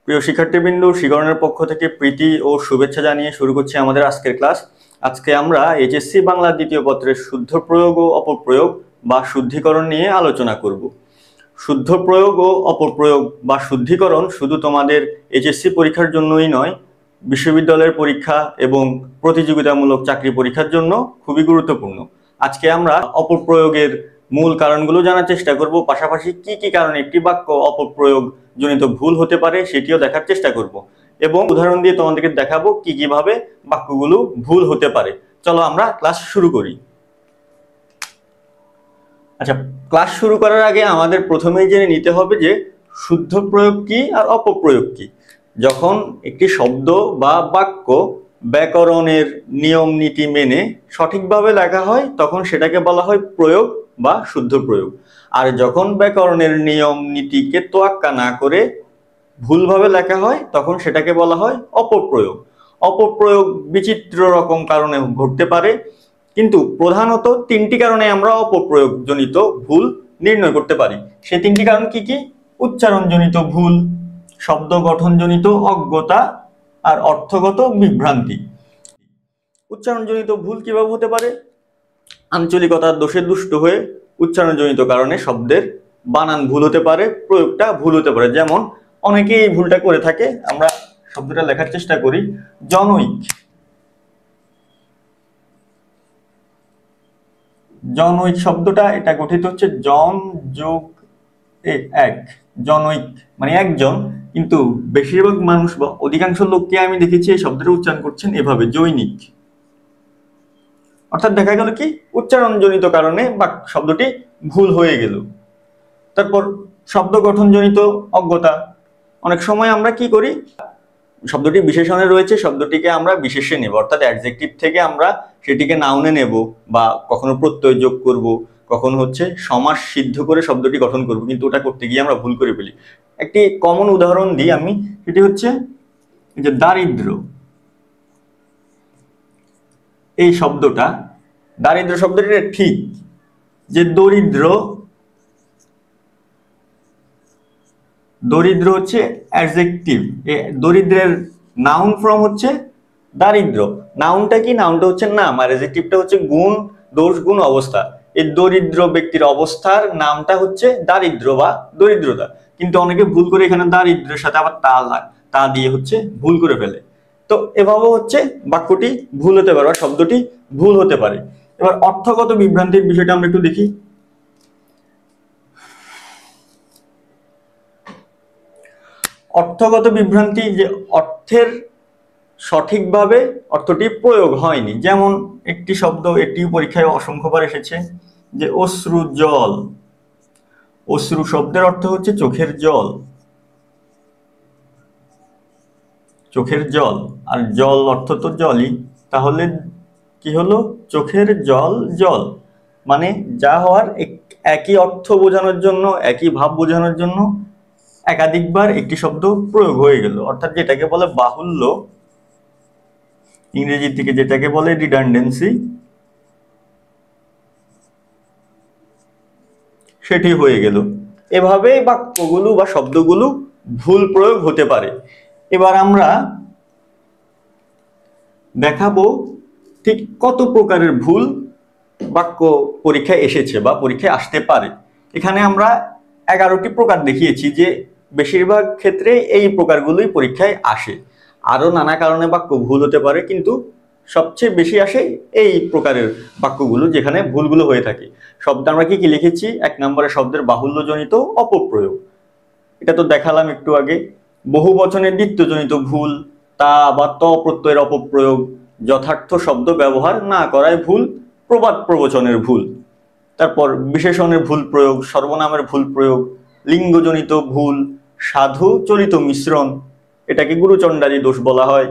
প্রিয় শিক্ষার্থীবৃন্দ, শিকরণের পক্ষ থেকে প্রীতি ও শুভেচ্ছা জানিয়ে শুরু করছি আমাদের আজকের ক্লাস। আজকে আমরা এইচএসসি বাংলা দ্বিতীয় পত্রের শুদ্ধ প্রয়োগ ও অপপ্রয়োগ বা শুদ্ধিকরণ নিয়ে আলোচনা করব। শুদ্ধ প্রয়োগ ও অপপ্রয়োগ বা শুদ্ধিকরণ শুধু তোমাদের এইচএসসি পরীক্ষার জন্যই নয়, বিশ্ববিদ্যালয়ের পরীক্ষা এবং প্রতিযোগিতামূলক চাকরি পরীক্ষার জন্য খুবই গুরুত্বপূর্ণ। আজকে আমরা অপপ্রয়োগের মূল কারণগুলো জানার চেষ্টা করব, পাশাপাশি কি কি কারণে একটি বাক্য অপপ্রয়োগ জনিত ভুল হতে পারে সেটিও দেখার চেষ্টা করব এবং উদাহরণ দিয়ে তোমাদেরকে দেখাবো কি কিভাবে বাক্যগুলো ভুল হতে পারে। চলো আমরা ক্লাস শুরু করি। আচ্ছা, ক্লাস শুরু করার আগে আমাদের প্রথমেই জেনে নিতে হবে যে শুদ্ধ প্রয়োগ কি আর অপপ্রয়োগ কি। যখন একটি শব্দ বা বাক্য ব্যাকরণের নিয়ম নীতি মেনে সঠিকভাবে লেখা হয় তখন সেটাকে বলা হয় প্রয়োগ বা শুদ্ধ প্রয়োগ। আর যখন ব্যাকরণের নিয়ম নীতিকে তোয়াক্কা না করে ভুলভাবে লেখা হয় তখন সেটাকে বলা হয় অপপ্রয়োগ। অপপ্রয়োগ বিচিত্র রকম কারণে ঘটতে পারে, কিন্তু প্রধানত তিনটি কারণে আমরা অপপ্রয়োগ জনিত ভুল নির্ণয় করতে পারি। সেই তিনটি কারণ কি কি? উচ্চারণ জনিত ভুল, শব্দ গঠন জনিত অজ্ঞতা আর অর্থগত বিভ্রান্তি। উচ্চারণ জনিত ভুল কিভাবে হতে পারে? আঞ্চলিকতার দোষে দুষ্ট হয়ে উচ্চারণ জনিত কারণে শব্দের বানান ভুল হতে পারে, প্রয়োগটা ভুল হতে পারে। যেমন অনেকে এই ভুলটা করে থাকে। আমরা শব্দটা লেখার চেষ্টা করি, জনৈক। জনৈক শব্দটা এটা গঠিত হচ্ছে জন যোগ এক, জনৈক মানে একজন, কিন্তু বেশিরভাগ মানুষ বা অধিকাংশ লোককে আমি দেখেছি এই শব্দটা উচ্চারণ করছেন এভাবে, জৈনিক। অর্থাৎ দেখা গেল কি উচ্চারণ জনিত কারণে বা শব্দটি ভুল হয়ে গেল। তারপর শব্দ গঠন জনিত অজ্ঞতা। অনেক সময় আমরা কি করি, শব্দটি বিশেষণে রয়েছে, শব্দটিকে আমরা বিশেষে নেব, অর্থাৎ অ্যাডজেক্টিভ থেকে আমরা সেটিকে নাউনে নেব বা কখনো প্রত্যয় যোগ করব, কখনো হচ্ছে সমাস সিদ্ধ করে শব্দটি গঠন করব, কিন্তু ওটা করতে গিয়ে আমরা ভুল করে ফেলি। একটি কমন উদাহরণ দিই আমি, সেটি হচ্ছে যে দারিদ্র। এই শব্দটা, দারিদ্র শব্দটি ঠিক যে দরিদ্র, দরিদ্র হচ্ছে অ্যাডজেক্টিভ, দরিদ্রের নাউন ফর্ম হচ্ছে দারিদ্র। নাউনটা কি? নাউনটা হচ্ছে নাম, আর অ্যাডজেক্টিভটা হচ্ছে গুণ, দোষ, গুণ, অবস্থা। এই দরিদ্র ব্যক্তির অবস্থার নামটা হচ্ছে দারিদ্র বা দরিদ্রতা, কিন্তু অনেকে ভুল করে এখানে দারিদ্রের সাথে আবার তা দিয়ে হচ্ছে ভুল করে ফেলে। তো এভাবে হচ্ছে বাক্যটি ভুল হতে পারে বা শব্দটি ভুল হতে পারে। এবার অর্থগত বিভ্রান্তির বিষয়টা আমরা একটু দেখি। অর্থগত বিভ্রান্তি, যে অর্থের সঠিকভাবে অর্থটি প্রয়োগ হয়নি। যেমন একটি শব্দ, একটি পরীক্ষায় অসংখ্যবার এসেছে যে অশ্রু জল। অশ্রু শব্দের অর্থ হচ্ছে চোখের জল, চোখের জল, আর জল অর্থ তো জলই, তাহলে কি হলো? চোখের জল জল, মানে যা হওয়ার একই অর্থ বোঝানোর জন্য, একই ভাব বোঝানোর জন্য একাধিকবার একটি শব্দ প্রয়োগ হয়ে গেল, অর্থাৎ যেটাকে বলে বাহুল্য, ইংরেজি থেকে যেটাকে বলে রিডান্ডেন্সি, সেটি হয়ে গেল। এভাবে বাক্যগুলো বা শব্দগুলো ভুল প্রয়োগ হতে পারে। এবার আমরা দেখাবো ঠিক কত প্রকারের ভুল বাক্য পরীক্ষায় এসেছে বা পরীক্ষায় আসতে পারে। এখানে আমরা 11টি প্রকার দেখিয়েছি, যে বেশিরভাগ ক্ষেত্রে এই প্রকারগুলোই পরীক্ষায় আসে। আরো নানা কারণে বাক্য ভুল হতে পারে, কিন্তু সবচেয়ে বেশি আসে এই প্রকারের বাক্যগুলো যেখানে ভুলগুলো হয়ে থাকে। শব্দ আমরা কি কি লিখেছি? 1 নম্বরে শব্দের বাহুল্যজনিত অপপ্রয়োগ, এটা তো দেখালাম একটু আগে। বহু বচনের দ্বিত্বজনিত ভুল, তা বা ত প্রত্যয়ের অপপ্রয়োগ, যথার্থ শব্দ ব্যবহার না করায় ভুল, প্রবাদ প্রবচনের ভুল। তারপর বিশেষণের ভুল প্রয়োগ, সর্বনামের ভুল প্রয়োগ, লিঙ্গজনিত ভুল, সাধু চলিত মিশ্রণ, এটাকে গুরুচণ্ডালী দোষ বলা হয়।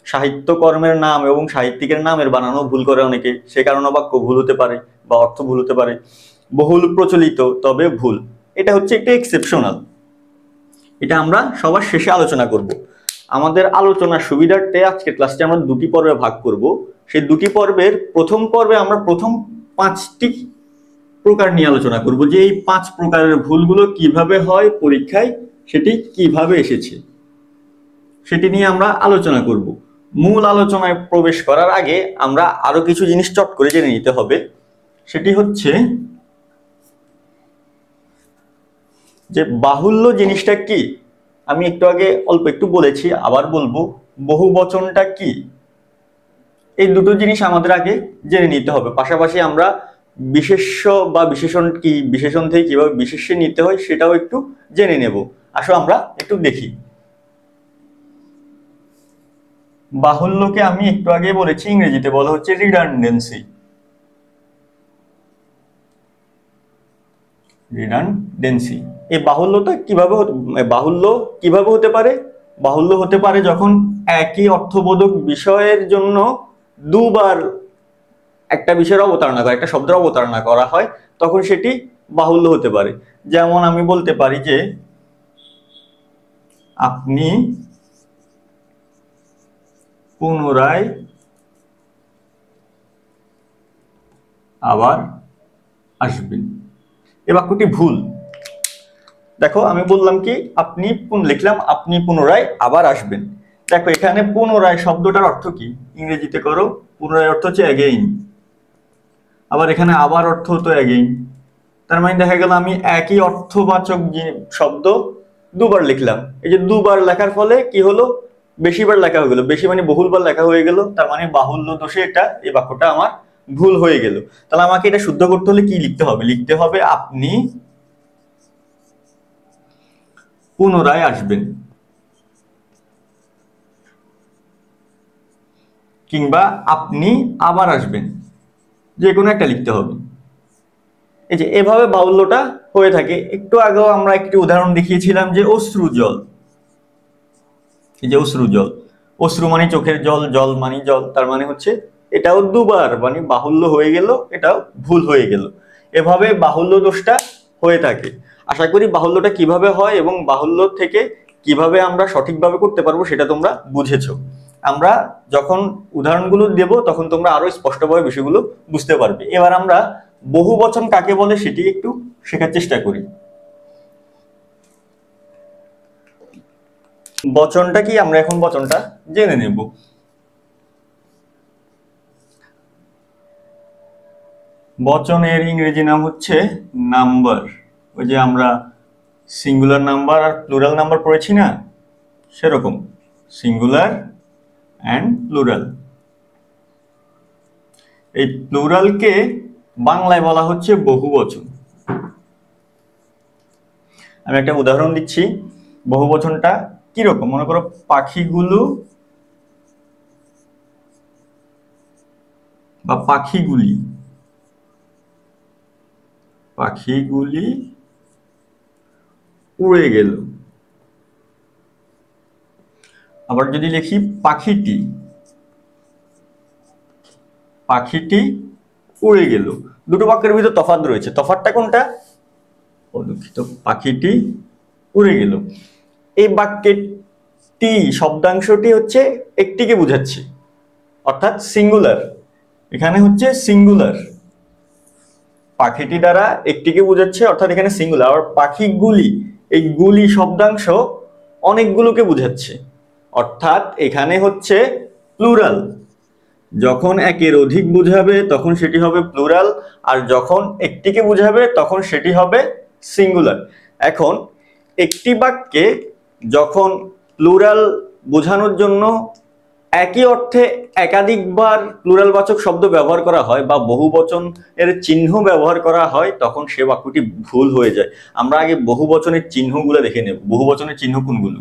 সাহিত্য কর্মের নাম এবং সাহিত্যিকের নামের বানানো ভুল করে অনেকে, সে কারণে বাক্য ভুল হতে পারে বা অর্থ ভুল হতে পারে। বহুল প্রচলিত তবে ভুল, এটা হচ্ছে একটা এক্সেপশনাল, এটা আমরা সবার শেষে আলোচনা করব। আমাদের আলোচনার সুবিধার্থে আজকের ক্লাসটি আমরা দুটি পর্বে ভাগ করব। সেই দুটি পর্বের প্রথম পর্বে আমরা প্রথম 5টি প্রকার নিয়ে আলোচনা করব, যে এই 5 প্রকারের ভুলগুলো কিভাবে হয় পরীক্ষায়, সেটি কিভাবে এসেছে। সেটি নিয়ে আমরা আলোচনা করব। মূল আলোচনায় প্রবেশ করার আগে আমরা আরো কিছু জিনিস চট করে জেনে নিতে হবে। সেটি হচ্ছে যে বাহুল্য জিনিসটা কি। আমি একটু আগে অল্প একটু বলেছি, আবার বলবো, বহুবচনটা কি। এই দুটো জিনিস আমাদের আগে জেনে নিতে হবে। পাশাপাশি আমরা বিশেষ্য বা বিশেষণ কি, বিশেষণ থেকে কিভাবে বিশেষ্য নিতে হয় সেটাও একটু জেনে নেব। আসো আমরা একটু দেখি। বাহুল্যকে আমি একটু আগে বলেছি, ইংরেজিতে বলা হচ্ছে রিডান্ডেন্সি। রিডান্ডেন্সি। এই বাহুল্যটা বাহুল্য কিভাবে হতে পারে? বাহুল্য হতে পারে যখন একই অর্থবোধক বিষয়ের জন্য দুবার একটা বিষয়ের অবতারণা করা, একটা শব্দের অবতারণা করা হয়, তখন সেটি বাহুল্য হতে পারে। যেমন আমি বলতে পারি যে আপনি পুনরায় আবার আসবেন। এই বাক্যটি ভুল। দেখো আমি বললাম কি, লিখলাম আপনি পুনরায় আবার আসবেন। দেখো এখানে পুনরায় শব্দটার অর্থ কি? ইংরেজিতে করো, পুনরায় অর্থ হচ্ছে অ্যাগেইন। আবার এখানে আবার অর্থ হতো অ্যাগেইন। তার মানে দেখা গেল আমি একই অর্থবাচক শব্দ দুবার লিখলাম। এই যে দুবার লেখার ফলে কি হলো? বেশিবার লেখা হয়ে গেল। বেশি মানে বহুলবার লেখা হয়ে গেল। তার মানে বাহুল্য দোষে এই বাক্যটা আমার ভুল হয়ে গেল। তাহলে আমাকে এটা শুদ্ধ করতে হলে কি লিখতে হবে? লিখতে হবে আপনি পুনরায় আসবেন, কিংবা আপনি আবার আসবেন, যে কোনো একটা লিখতে হবে। এই যে এভাবে বাহুল্যটা হয়ে থাকে। একটু আগেও আমরা একটি উদাহরণ দেখিয়েছিলাম যে অশ্রু জল। এই যে অশ্রু জল, অশ্রু মানে চোখের জল, জল মানে জল, তার মানে হচ্ছে এটাও দুবার মানে বাহুল্য হয়ে গেল, এটাও ভুল হয়ে গেল। এভাবে বাহুল্য দোষটা হয়ে থাকে। আশা করি বাহুল্যটা কিভাবে হয় এবং বাহুল্য থেকে কিভাবে আমরা সঠিকভাবে করতে পারবো সেটা তোমরা বুঝেছো। আমরা যখন উদাহরণগুলো দেব তখন তোমরা আরো স্পষ্টভাবে বিষয়গুলো বুঝতে পারবে। এবার আমরা বহুবচন কাকে বলে সেটি একটু শেখার চেষ্টা করি। বচনটা কি আমরা এখন বচনটা জেনে নেব। বচনের ইংরেজি নাম হচ্ছে নাম্বার। ওই যে আমরা সিঙ্গুলার নাম্বার আর প্লুরাল নাম্বার পড়েছি না, সেরকম সিঙ্গুলার অ্যান্ড প্লুরাল। এই প্লুরালকে বাংলায় বলা হচ্ছে বহুবচন। আমি একটা উদাহরণ দিচ্ছি। বহুবচনটা কিরকম? মনে করো পাখিগুলো বা পাখিগুলি, পাখিগুলি উড়ে গেল। আবার যদি লিখি পাখিটি, পাখিটি উড়ে গেল। দুটো বাক্যের ভিতর তফাৎ রয়েছে। তফাৎটা কোনটা? দুঃখিত, পাখিটি উড়ে গেল। এই বাক্যের টি শব্দাংশটি হচ্ছে একটিকে বোঝাচ্ছে, অর্থাৎ সিঙ্গুলার। এখানে হচ্ছে সিঙ্গুলার। পাখিটি দ্বারা একটিকে বোঝাচ্ছে, অর্থাৎ এখানে সিঙ্গুলার। আর পাখিগুলি, এই গুলি শব্দাংশ অনেকগুলোকে বোঝাচ্ছে, অর্থাৎ এখানে হচ্ছে প্লুরাল। যখন একের অধিক বোঝাবে তখন সেটি হবে প্লুরাল, আর যখন একটিকে বোঝাবে তখন সেটি হবে সিঙ্গুলার। এখন একটি বাক্যে যখন প্লুরাল বোঝানোর জন্য একই অর্থে একাধিকবার প্লুরাল বাচক শব্দ ব্যবহার করা হয় বা বহুবচন এর চিহ্ন ব্যবহার করা হয়, তখন সে বাক্যটি ভুল হয়ে যায়। আমরা আগে বহুবচনের চিহ্নগুলো দেখে নেব। বহুবচনের চিহ্ন কোনগুলো?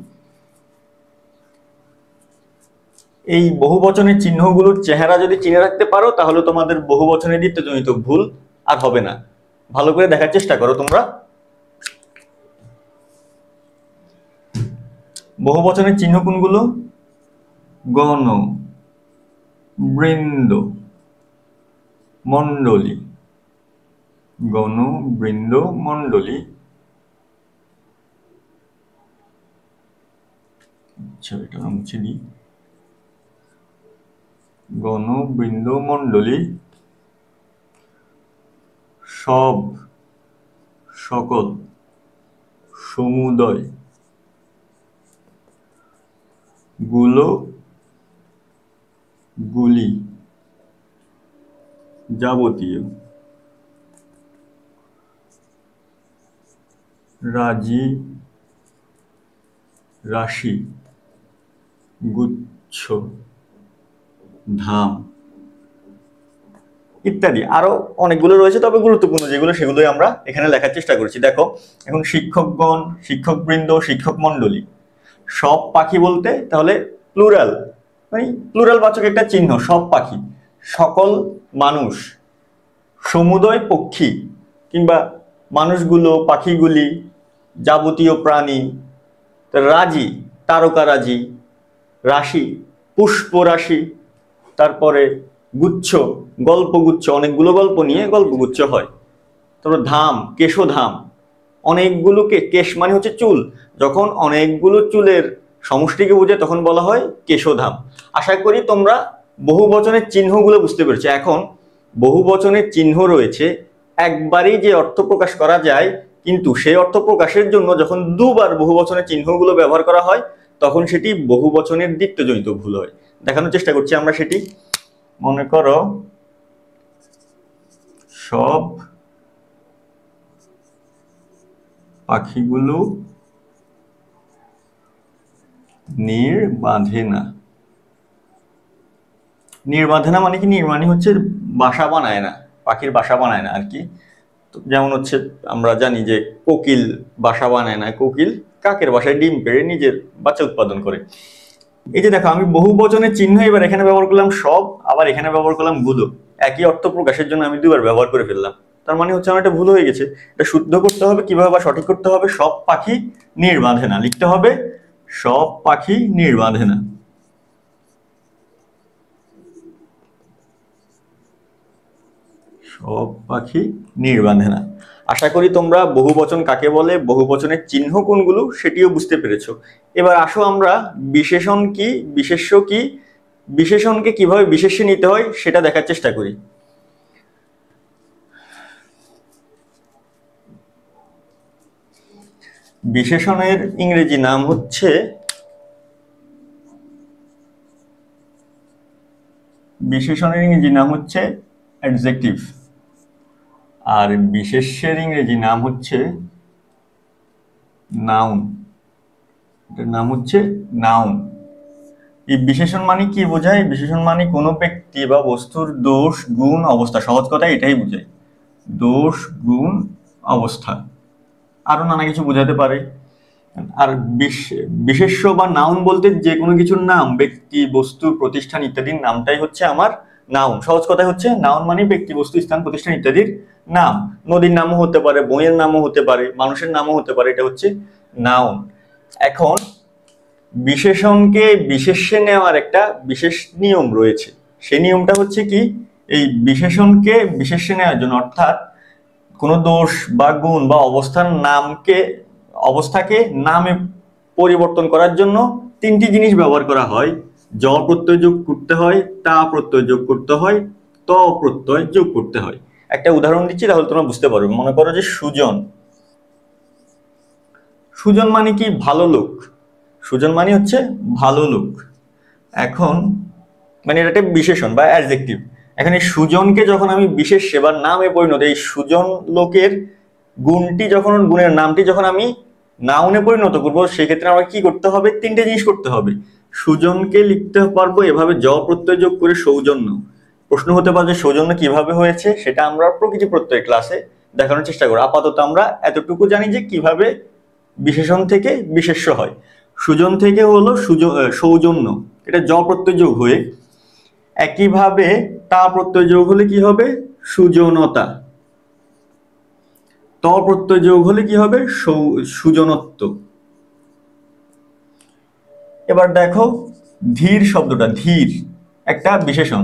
এই বহুবচনের চিহ্নগুলোর চেহারা যদি চিনে রাখতে পারো তাহলে তোমাদের বহুবচনের দ্বিত্বজনিত ভুল আর হবে না। ভালো করে দেখার চেষ্টা করো তোমরা। বহুবচনের চিহ্ন কোনগুলো? গণ, বৃন্দ, মণ্ডলী। গণ, বৃন্দ, মণ্ডলী। আচ্ছা, এটা মুছে দিই। গণ, বৃন্দ, মণ্ডলী, সব, সকল, সমুদয়, গুলো, গুলি, যাবতীয়, রাজি, রাশি, গুচ্ছ, ধাম ইত্যাদি। আরো অনেকগুলো রয়েছে, তবে গুরুত্বপূর্ণ যেগুলো সেগুলোই আমরা এখানে লেখার চেষ্টা করেছি। দেখো এখন শিক্ষকগণ, শিক্ষকবৃন্দ, শিক্ষক মন্ডলী, সব পাখি বলতে তাহলে প্লুরাল, মানে প্লুরাল বাচক একটা চিহ্ন, সব পাখি, সকল মানুষ, সমুদয় পক্ষী কিংবা মানুষগুলো, পাখিগুলি, যাবতীয় প্রাণী, রাজি, তারকারাজি, রাশি, পুষ্পরাশি, তারপরে গুচ্ছ, গল্পগুচ্ছ, অনেকগুলো গল্প নিয়ে গল্পগুচ্ছ হয়। তারপর ধাম, কেশধাম, অনেকগুলো কেশ মানে হচ্ছে চুল, যখন অনেকগুলো চুলের সমষ্টিকে বোঝায় তখন বলা হয় কেশধাম। আশা করি তোমরা বহু বচনের চিহ্নগুলো বুঝতে পেরেছো। এখন বহু বচনের চিহ্ন রয়েছে, একবারই যে অর্থ প্রকাশ করা যায়, কিন্তু সেই অর্থ প্রকাশের জন্য যখন দুবার বহু বচনের চিহ্নগুলো ব্যবহার করা হয় তখন সেটি বহু বচনের দ্বিত্বজনিত ভুল হয়। দেখানোর চেষ্টা করছি আমরা সেটি। মনে করো সব পাখিগুলো নীড় বাঁধে না। নীড় বাঁধে না মানে কি? নীড় মানে হচ্ছে বাসা বানায় না, পাখির বাসা বানায় না আর কি। যেমন হচ্ছে আমরা জানি যে কোকিল বাসা বানায় না, কোকিল কাকের বাসায় ডিম পেড়ে নিজের বাচ্চা উৎপাদন করে। এই যে দেখো আমি বহু বচনের চিহ্ন এবার এখানে ব্যবহার করলাম সব, আবার এখানে ব্যবহার করলাম গুলো, একই অর্থ প্রকাশের জন্য আমি দুবার ব্যবহার করে ফেললাম। তার মানে হচ্ছে আমার একটা ভুল হয়ে গেছে। এটা শুদ্ধ করতে হবে কিভাবে বা সঠিক করতে হবে? সব পাখি নীড় বাঁধে না, লিখতে হবে সব পাখি নীড় বাঁধে না। সব পাখি নীড় বাঁধে না। আশা করি তোমরা বহু বচন কাকে বলে, বহু বচনের চিহ্ন কোনগুলো সেটিও বুঝতে পেরেছো। এবার আসো আমরা বিশেষণ কি, বিশেষ্য কি, বিশেষণকে কিভাবে বিশেষ্যে নিতে হয় সেটা দেখার চেষ্টা করি। বিশেষণের ইংরেজি নাম হচ্ছে অ্যাডজেক্টিভ, আর বিশেষ্যের ইংরেজি নাম হচ্ছে নাউন। এটার নাম হচ্ছে নাউন। এই বিশেষণ মানে কি বোঝায়? বিশেষণ মানে কোনো ব্যক্তি বা বস্তুর দোষ, গুণ, অবস্থা, সহজ কথা এটাই বোঝায়, দোষ, গুণ, অবস্থা, আরো নানা কিছু বোঝাতে পারে। আর বিশেষ্য বা নাউন বলতে যে কোনো কিছুর নাম, ব্যক্তি, বস্তু, প্রতিষ্ঠান ইত্যাদির নামটাই হচ্ছে আমার নাউন। সহজ কথাই হচ্ছে নাউন মানে ব্যক্তি, বস্তু, স্থান, প্রতিষ্ঠান ইত্যাদির নাম। নদীর নামও হতে পারে, বইয়ের নামও হতে পারে, মানুষের নামও হতে পারে, এটা হচ্ছে নাউন। এখন বিশেষণকে বিশেষ্যে নেওয়ার একটা বিশেষ নিয়ম রয়েছে। সেই নিয়মটা হচ্ছে কি, এই বিশেষণকে বিশেষ্যে নেওয়ার জন্য, অর্থাৎ কোনো দোষ বা গুণ বা অবস্থাকে নামে পরিবর্তন করার জন্য তিনটি জিনিস ব্যবহার করা হয়। জ প্রত্যয় যোগ করতে হয়, তা প্রত্যয় যোগ করতে হয়, ত প্রত্যয় যোগ করতে হয়। একটা উদাহরণ দিচ্ছি তাহলে তোমরা বুঝতে পারবে। মনে করো যে সুজন, সুজন মানে কি? ভালো লোক। সুজন মানে হচ্ছে ভালো লোক। এখন মানে এটা একটা বিশেষণ বা অ্যাডজেক্টিভ। এখন এই সুজনকে যখন আমি বিশেষ্যে বা নামে পরিণত, এই সুজন লোকের গুণের নামটি যখন আমি নাউনে পরিণত করবো, সেক্ষেত্রে আমার কি করতে হবে? তিনটে জিনিস করতে হবে। সুজনকে লিখতে পারবো এভাবে জ প্রত্যয় যোগ করে সৌজন্য। প্রশ্ন হতে পারে যে সৌজন্য কিভাবে হয়েছে, সেটা আমরা প্রকৃতি প্রত্যয় ক্লাসে দেখানোর চেষ্টা করব। আপাতত আমরা এতটুকু জানি যে কিভাবে বিশেষণ থেকে বিশেষ্য হয়। সুজন থেকে হলো সৌজন্য, এটা জ প্রত্যয় যোগ হয়ে। একইভাবে তা প্রত্যয় যোগ হলে কি হবে? সুজনতা। ত প্রত্যয় যোগ হলে কি হবে? সুজনত্ব। এবার দেখো ধীর শব্দটা, ধীর একটা বিশেষণ।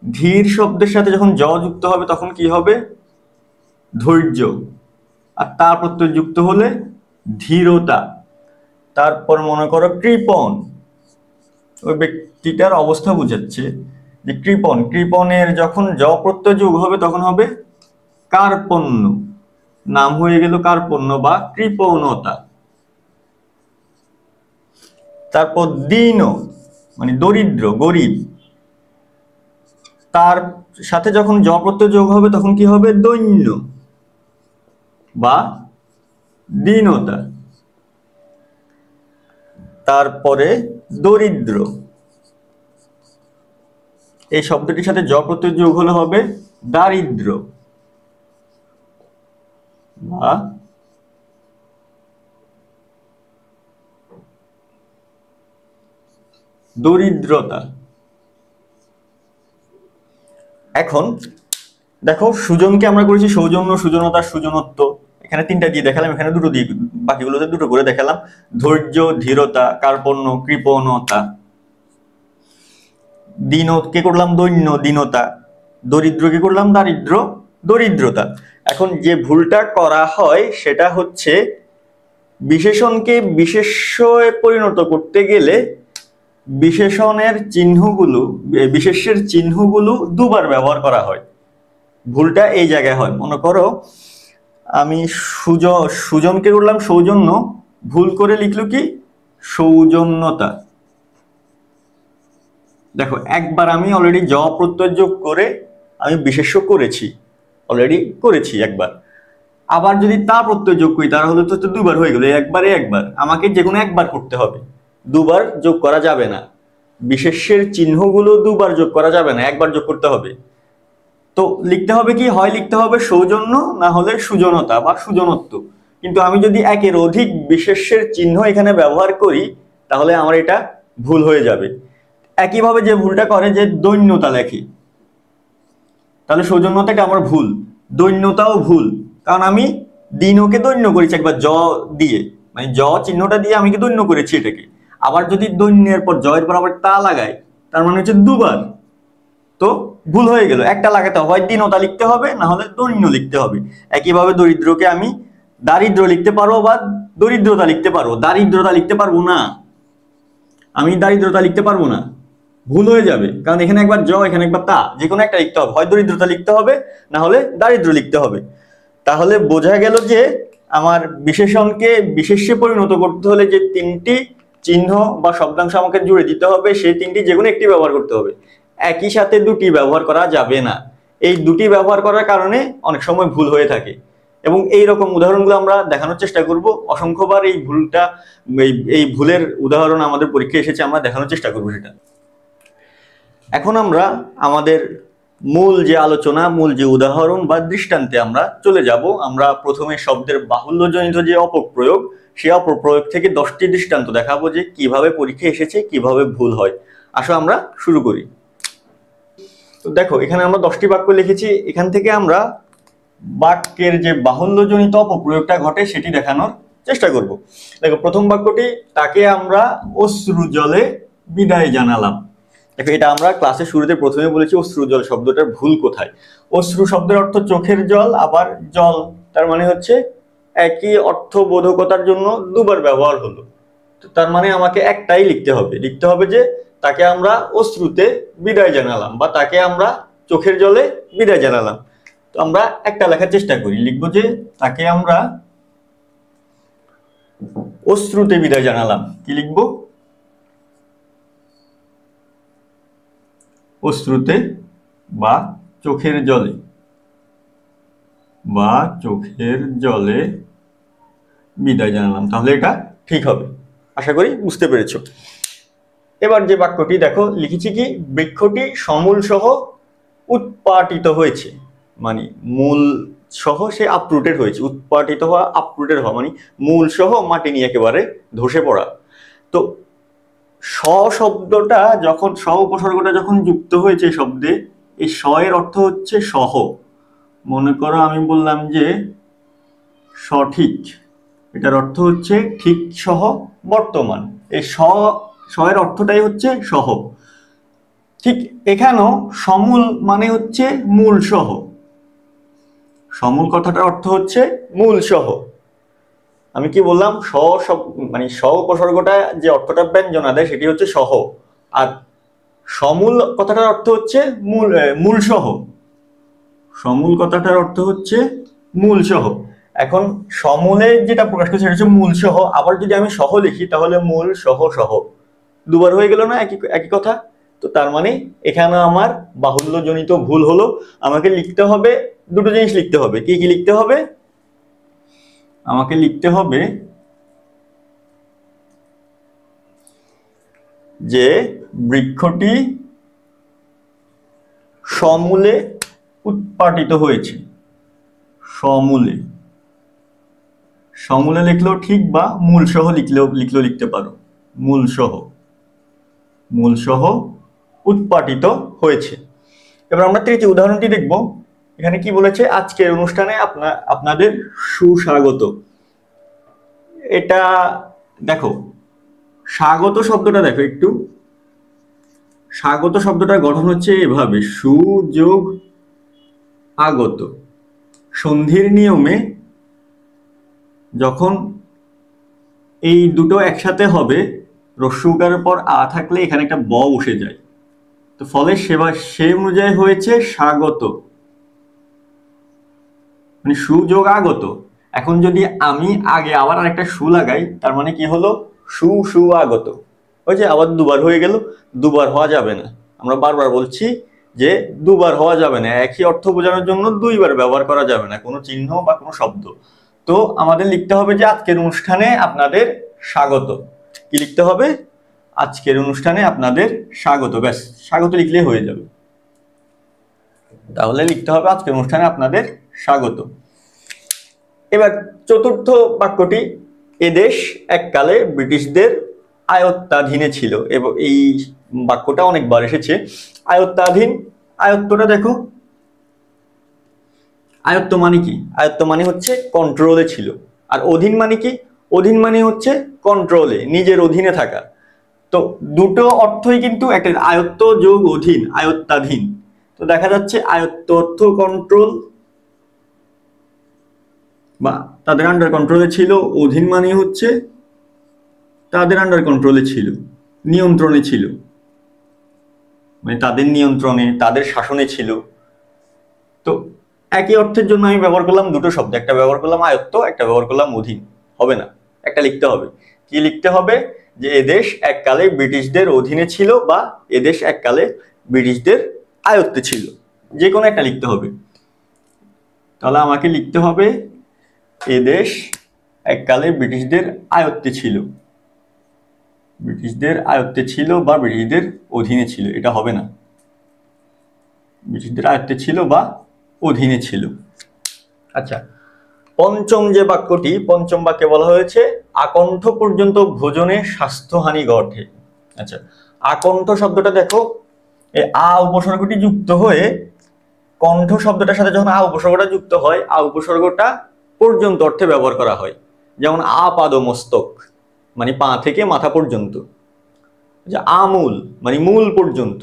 ধীর শব্দের সাথে যখন জ যুক্ত হবে তখন কি হবে? ধৈর্য। আর তা প্রত্যয় যুক্ত হলে ধীরতা। তারপর মনে করো কৃপণ, ওই ব্যক্তিটার অবস্থা বোঝাচ্ছে যে কৃপণ, কৃপণের যখন জ প্রত্যয় যোগ হবে তখন হবে কার্পণ্য, নাম হয়ে গেল কার্পণ্য বা কৃপণতা। তারপর দীন, মানে দরিদ্র, গরিব, তার সাথে যখন জ প্রত্যয় যোগ হবে তখন কি হবে? দৈন্য বা দীনতা। তারপরে দরিদ্র, এই শব্দটির সাথে জ প্রত্যয় যোগ হলে হবে দারিদ্র বা দরিদ্রতা। এখন দেখো, সুজনকে আমরা করেছি সৌজন্য, সুজনতা, সুজনত্ব। এখানে 3টা দিয়ে দেখালাম, এখানে 2টো দিয়ে, বাকিগুলোতে 2টো করে দেখালাম। ধৈর্য, ধীরতা, কার্পণ্য, কৃপণতা। দীনকে করলাম দৈন্য, দীনতা। দরিদ্রকে করলাম দারিদ্র, দরিদ্রতা। এখন যে ভুলটা করা হয় সেটা হচ্ছে বিশেষণকে বিশেষ্যে পরিণত করতে গেলে বিশেষণের চিহ্নগুলো, বিশেষ্যের চিহ্নগুলো দুবার ব্যবহার করা হয়। ভুলটা এই জায়গায় হয়। মনে করো আমি সুজনকে করলাম সৌজন্য, ভুল করে লিখলো কি? সৌজন্যতা। দেখো, একবার আমি অলরেডি জ প্রত্যয় যোগ করে আমি বিশেষ্য করেছি, অলরেডি করেছি একবার। আবার যদি তা প্রত্যয় যোগ করি তাহলে তো 2বার হয়ে গেল। একবার আমাকে যে কোনো একবার করতে হবে, 2বার যোগ করা যাবে না। বিশেষ্যের চিহ্নগুলো 2বার যোগ করা যাবে না, একবার যোগ করতে হবে। তো লিখতে হবে কি? হয় লিখতে হবে সৌজন্য, না হলে সুজনতা বা সুজনত্ব। কিন্তু আমি যদি একের অধিক বিশেষ্যের চিহ্ন এখানে ব্যবহার করি তাহলে আমার এটা ভুল হয়ে যাবে। একইভাবে যে ভুলটা করে যে দৈন্যতা লেখে, তাহলে সৌজন্যতাটা আমার ভুল, দৈন্যতাও ভুল, কারণ আমি দিনকে দৈন্য করেছি একবার জ দিয়ে, মানে জ চিহ্নটা দিয়ে আমি কি দৈন্য করেছি এটাকে। আবার যদি দৈন্যের পর জয়ের পর আবার তা লাগাই, তার মানে হচ্ছে 2বার, তো ভুল হয়ে গেল। একটা লাগাতে হবে, হয় দীনতা লিখতে হবে না হলে দৈন্য লিখতে হবে। একইভাবে দরিদ্রকে আমি দারিদ্র লিখতে পারবো বা দরিদ্রতা লিখতে পারবো, দারিদ্রতা লিখতে পারবো না। আমি দারিদ্রতা লিখতে পারবো না, ভুল হয়ে যাবে, কারণ এখানে একবার জ, এখানে একবার তা, যে কোনো একটা লিখতে হবে, হয় দরিদ্রতা লিখতে হবে না হলে দারিদ্র লিখতে হবে। তাহলে বোঝা গেল যে আমার বিশেষণকে বিশেষ্যে পরিণত করতে হলে যে 3টি চিহ্ন বা শব্দাংশ আমাকে জুড়ে দিতে হবে, সেই 3টি যে কোনো একটি ব্যবহার করতে হবে। একই সাথে 2টি ব্যবহার করা যাবে না। এই 2টি ব্যবহার করার কারণে অনেক সময় ভুল হয়ে থাকে, এবং এই রকম উদাহরণগুলো আমরা দেখানোর চেষ্টা করব। অসংখ্যবার এই ভুলটা, এই ভুলের উদাহরণ আমাদের পরীক্ষায় এসেছে, আমরা দেখানোর চেষ্টা করবো সেটা। এখন আমরা আমাদের মূল যে আলোচনা, মূল যে উদাহরণ বা দৃষ্টান্তে আমরা চলে যাব। আমরা প্রথমে শব্দের বাহুল্যজনিত যে অপপ্রয়োগ, সেই অপপ্রয়োগ থেকে 10টি দৃষ্টান্ত দেখাবো যে কিভাবে পরীক্ষায় এসেছে, কিভাবে ভুল হয়। আসো আমরা শুরু করি। তো দেখো, এখানে আমরা 10টি বাক্য লিখেছি। এখান থেকে আমরা বাক্যের যে বাহুল্যজনিত অপপ্রয়োগটা ঘটে সেটি দেখানোর চেষ্টা করব। দেখো, প্রথম বাক্যটি, তাকে আমরা অশ্রু জলে বিদায় জানালাম। দেখো, এটা আমরা ক্লাসের শুরুতে প্রথমে বলেছি অশ্রু জল শব্দটার ভুল কোথায়। অশ্রু শব্দের অর্থ চোখের জল, আবার জল, তার মানে হচ্ছে একই অর্থবোধকতার জন্য 2বার ব্যবহার হলো। তো তার মানে আমাকে একটাই লিখতে হবে যে তাকে আমরা অশ্রুতে বিদায় জানালাম বা তাকে আমরা চোখের জলে বিদায় জানালাম। তো আমরা একটা লেখার চেষ্টা করি, লিখবো যে তাকে আমরা অশ্রুতে বিদায় জানালাম। কি লিখবো? অশ্রুতে বা চোখের জলে, বা চোখের জলে বিদায় জানালাম। তাহলে এটা ঠিক হবে, আশা করি বুঝতে পেরেছো। এবার যে বাক্যটি দেখো, লিখেছি কি, বৃক্ষটি সমূল সহ উৎপাটিত হয়েছে, মানে মূল সহ সে আপরুটেড হয়েছে। উৎপাটিত হওয়া, আপরুটেড হওয়া মানে মূল সহ মাটি নিয়ে একেবারে ধসে পড়া। তো স শব্দটা যখন, স উপসর্গটা যখন যুক্ত হয়েছে শব্দে, এই স এর অর্থ হচ্ছে সহ। মনে করো আমি বললাম যে সঠিক, এটার অর্থ হচ্ছে ঠিক সহ বর্তমান। এই স এর অর্থটাই হচ্ছে সহ। ঠিক এখানেও সমূল মানে হচ্ছে মূল সহ। সমূল কথাটার অর্থ হচ্ছে মূল সহ। আমি কি বললাম? মানে স উপসর্গটা যে অর্থটা ব্যঞ্জনা দেয় সেটি হচ্ছে সহ, আর সমূল কথাটার অর্থ হচ্ছে মূল সহ। সমূল কথাটার অর্থ হচ্ছে মূল সহ। এখন সমূলে যেটা প্রকাশ করছে সেটা হচ্ছে মূল সহ। আবার যদি আমি সহ লিখি তাহলে মূল সহ সহ দুবার হয়ে গেল না একই একই কথা। তো তার মানে এখানে আমার বাহুল্যজনিত ভুল হলো। আমাকে লিখতে হবে দুটো জিনিস লিখতে হবে। কি কি লিখতে হবে? আমাকে লিখতে হবে যে বৃক্ষটি সমূলে উৎপাটিত হয়েছে। সমূলে, সমূলে লিখলেও ঠিক বা মূল সহ লিখলেও লিখতে পারো। মূল সহ উৎপাটিত হয়েছে। এবার আমরা তৃতীয় উদাহরণটি দেখব। এখানে কি বলেছে? আজকের অনুষ্ঠানে আপনাদের সুস্বাগত। এটা দেখো, স্বাগত শব্দটা দেখো একটু। স্বাগত শব্দটার গঠন হচ্ছে এভাবে, সুযোগ আগত। সন্ধির নিয়মে যখন এই দুটো একসাথে হবে, রস্য উকারের পর আ থাকলে এখানে একটা ব বসে যায়, তো ফলে সে অনুযায়ী হয়েছে স্বাগত, মানে সুযোগ আগত। এখন যদি আমি আগে আবার আরেকটা সু লাগাই, তার মানে কি হলো? সুআগত। ওই যে আবার দুবার হয়ে গেল। দুবার হওয়া যাবে না। আমরা বারবার বলছি যে দুবার হওয়া যাবে না, একই অর্থ বোঝানোর জন্য দুইবার ব্যবহার করা যাবে না কোনো চিহ্ন বা কোনো শব্দ। তো আমাদের লিখতে হবে যে আজকের অনুষ্ঠানে আপনাদের স্বাগত। কি লিখতে হবে? আজকের অনুষ্ঠানে আপনাদের স্বাগত। ব্যাস, স্বাগত লিখলে হয়ে যাবে। তাহলে লিখতে হবে আজকের অনুষ্ঠানে আপনাদের স্বাগত। এবার চতুর্থ বাক্যটি, এদেশ এককালে ব্রিটিশদের আয়ত্তাধীনে ছিল। এবং এই বাক্যটা অনেকবার এসেছে। আয়ত্তাধীন, আয়ত্তটা দেখো। আয়ত্ত মানে কি? আয়ত্ত মানে হচ্ছে কন্ট্রোলে ছিল। আর অধীন মানে কি? অধীন মানে হচ্ছে কন্ট্রোলে, নিজের অধীনে থাকা। তো দুটো অর্থই কিন্তু একটা, আয়ত্ত যোগ অধীন, আয়ত্তাধীন। তো দেখা যাচ্ছে আয়ত্ত অর্থ কন্ট্রোল বা তাদের আন্ডার কন্ট্রোলে ছিল। অধীন মানে হচ্ছে তাদের আন্ডার কন্ট্রোলে ছিল, নিয়ন্ত্রণে ছিল, মানে তাদের নিয়ন্ত্রণে, তাদের শাসনে ছিল। তো একই অর্থের জন্য আমি ব্যবহার করলাম দুটো শব্দ, একটা ব্যবহার করলাম আয়ত্ত, একটা ব্যবহার করলাম অধীন। হবে না, একটা লিখতে হবে। কি লিখতে হবে? যে এদেশ এককালে ব্রিটিশদের অধীনে ছিল বা এদেশ এককালে ব্রিটিশদের আয়ত্তে ছিল, যে কোনো একটা লিখতে হবে। তাহলে আমাকে লিখতে হবে এদেশ এককালে ব্রিটিশদের আয়ত্তে ছিল, ব্রিটিশদের আয়ত্তে ছিল বা ব্রিটিশদের অধীনে ছিল। এটা হবে না, ব্রিটিশদের আয়ত্তে ছিল বা অধীনে ছিল। আচ্ছা, পঞ্চম যে বাক্যটি, পঞ্চম বাক্যে বলা হয়েছে আকণ্ঠ পর্যন্ত ভোজনে স্বাস্থ্যহানি ঘটে। আচ্ছা, আকণ্ঠ শব্দটা দেখো, এই আ উপসর্গটি যুক্ত হয়ে কণ্ঠ শব্দটার সাথে যখন আ উপসর্গটা যুক্ত হয়, আ উপসর্গটা পর্যন্ত অর্থে ব্যবহার করা হয়। যেমন আপাদ মস্তক মানে পা থেকে মাথা পর্যন্ত, আমূল মানে মূল পর্যন্ত,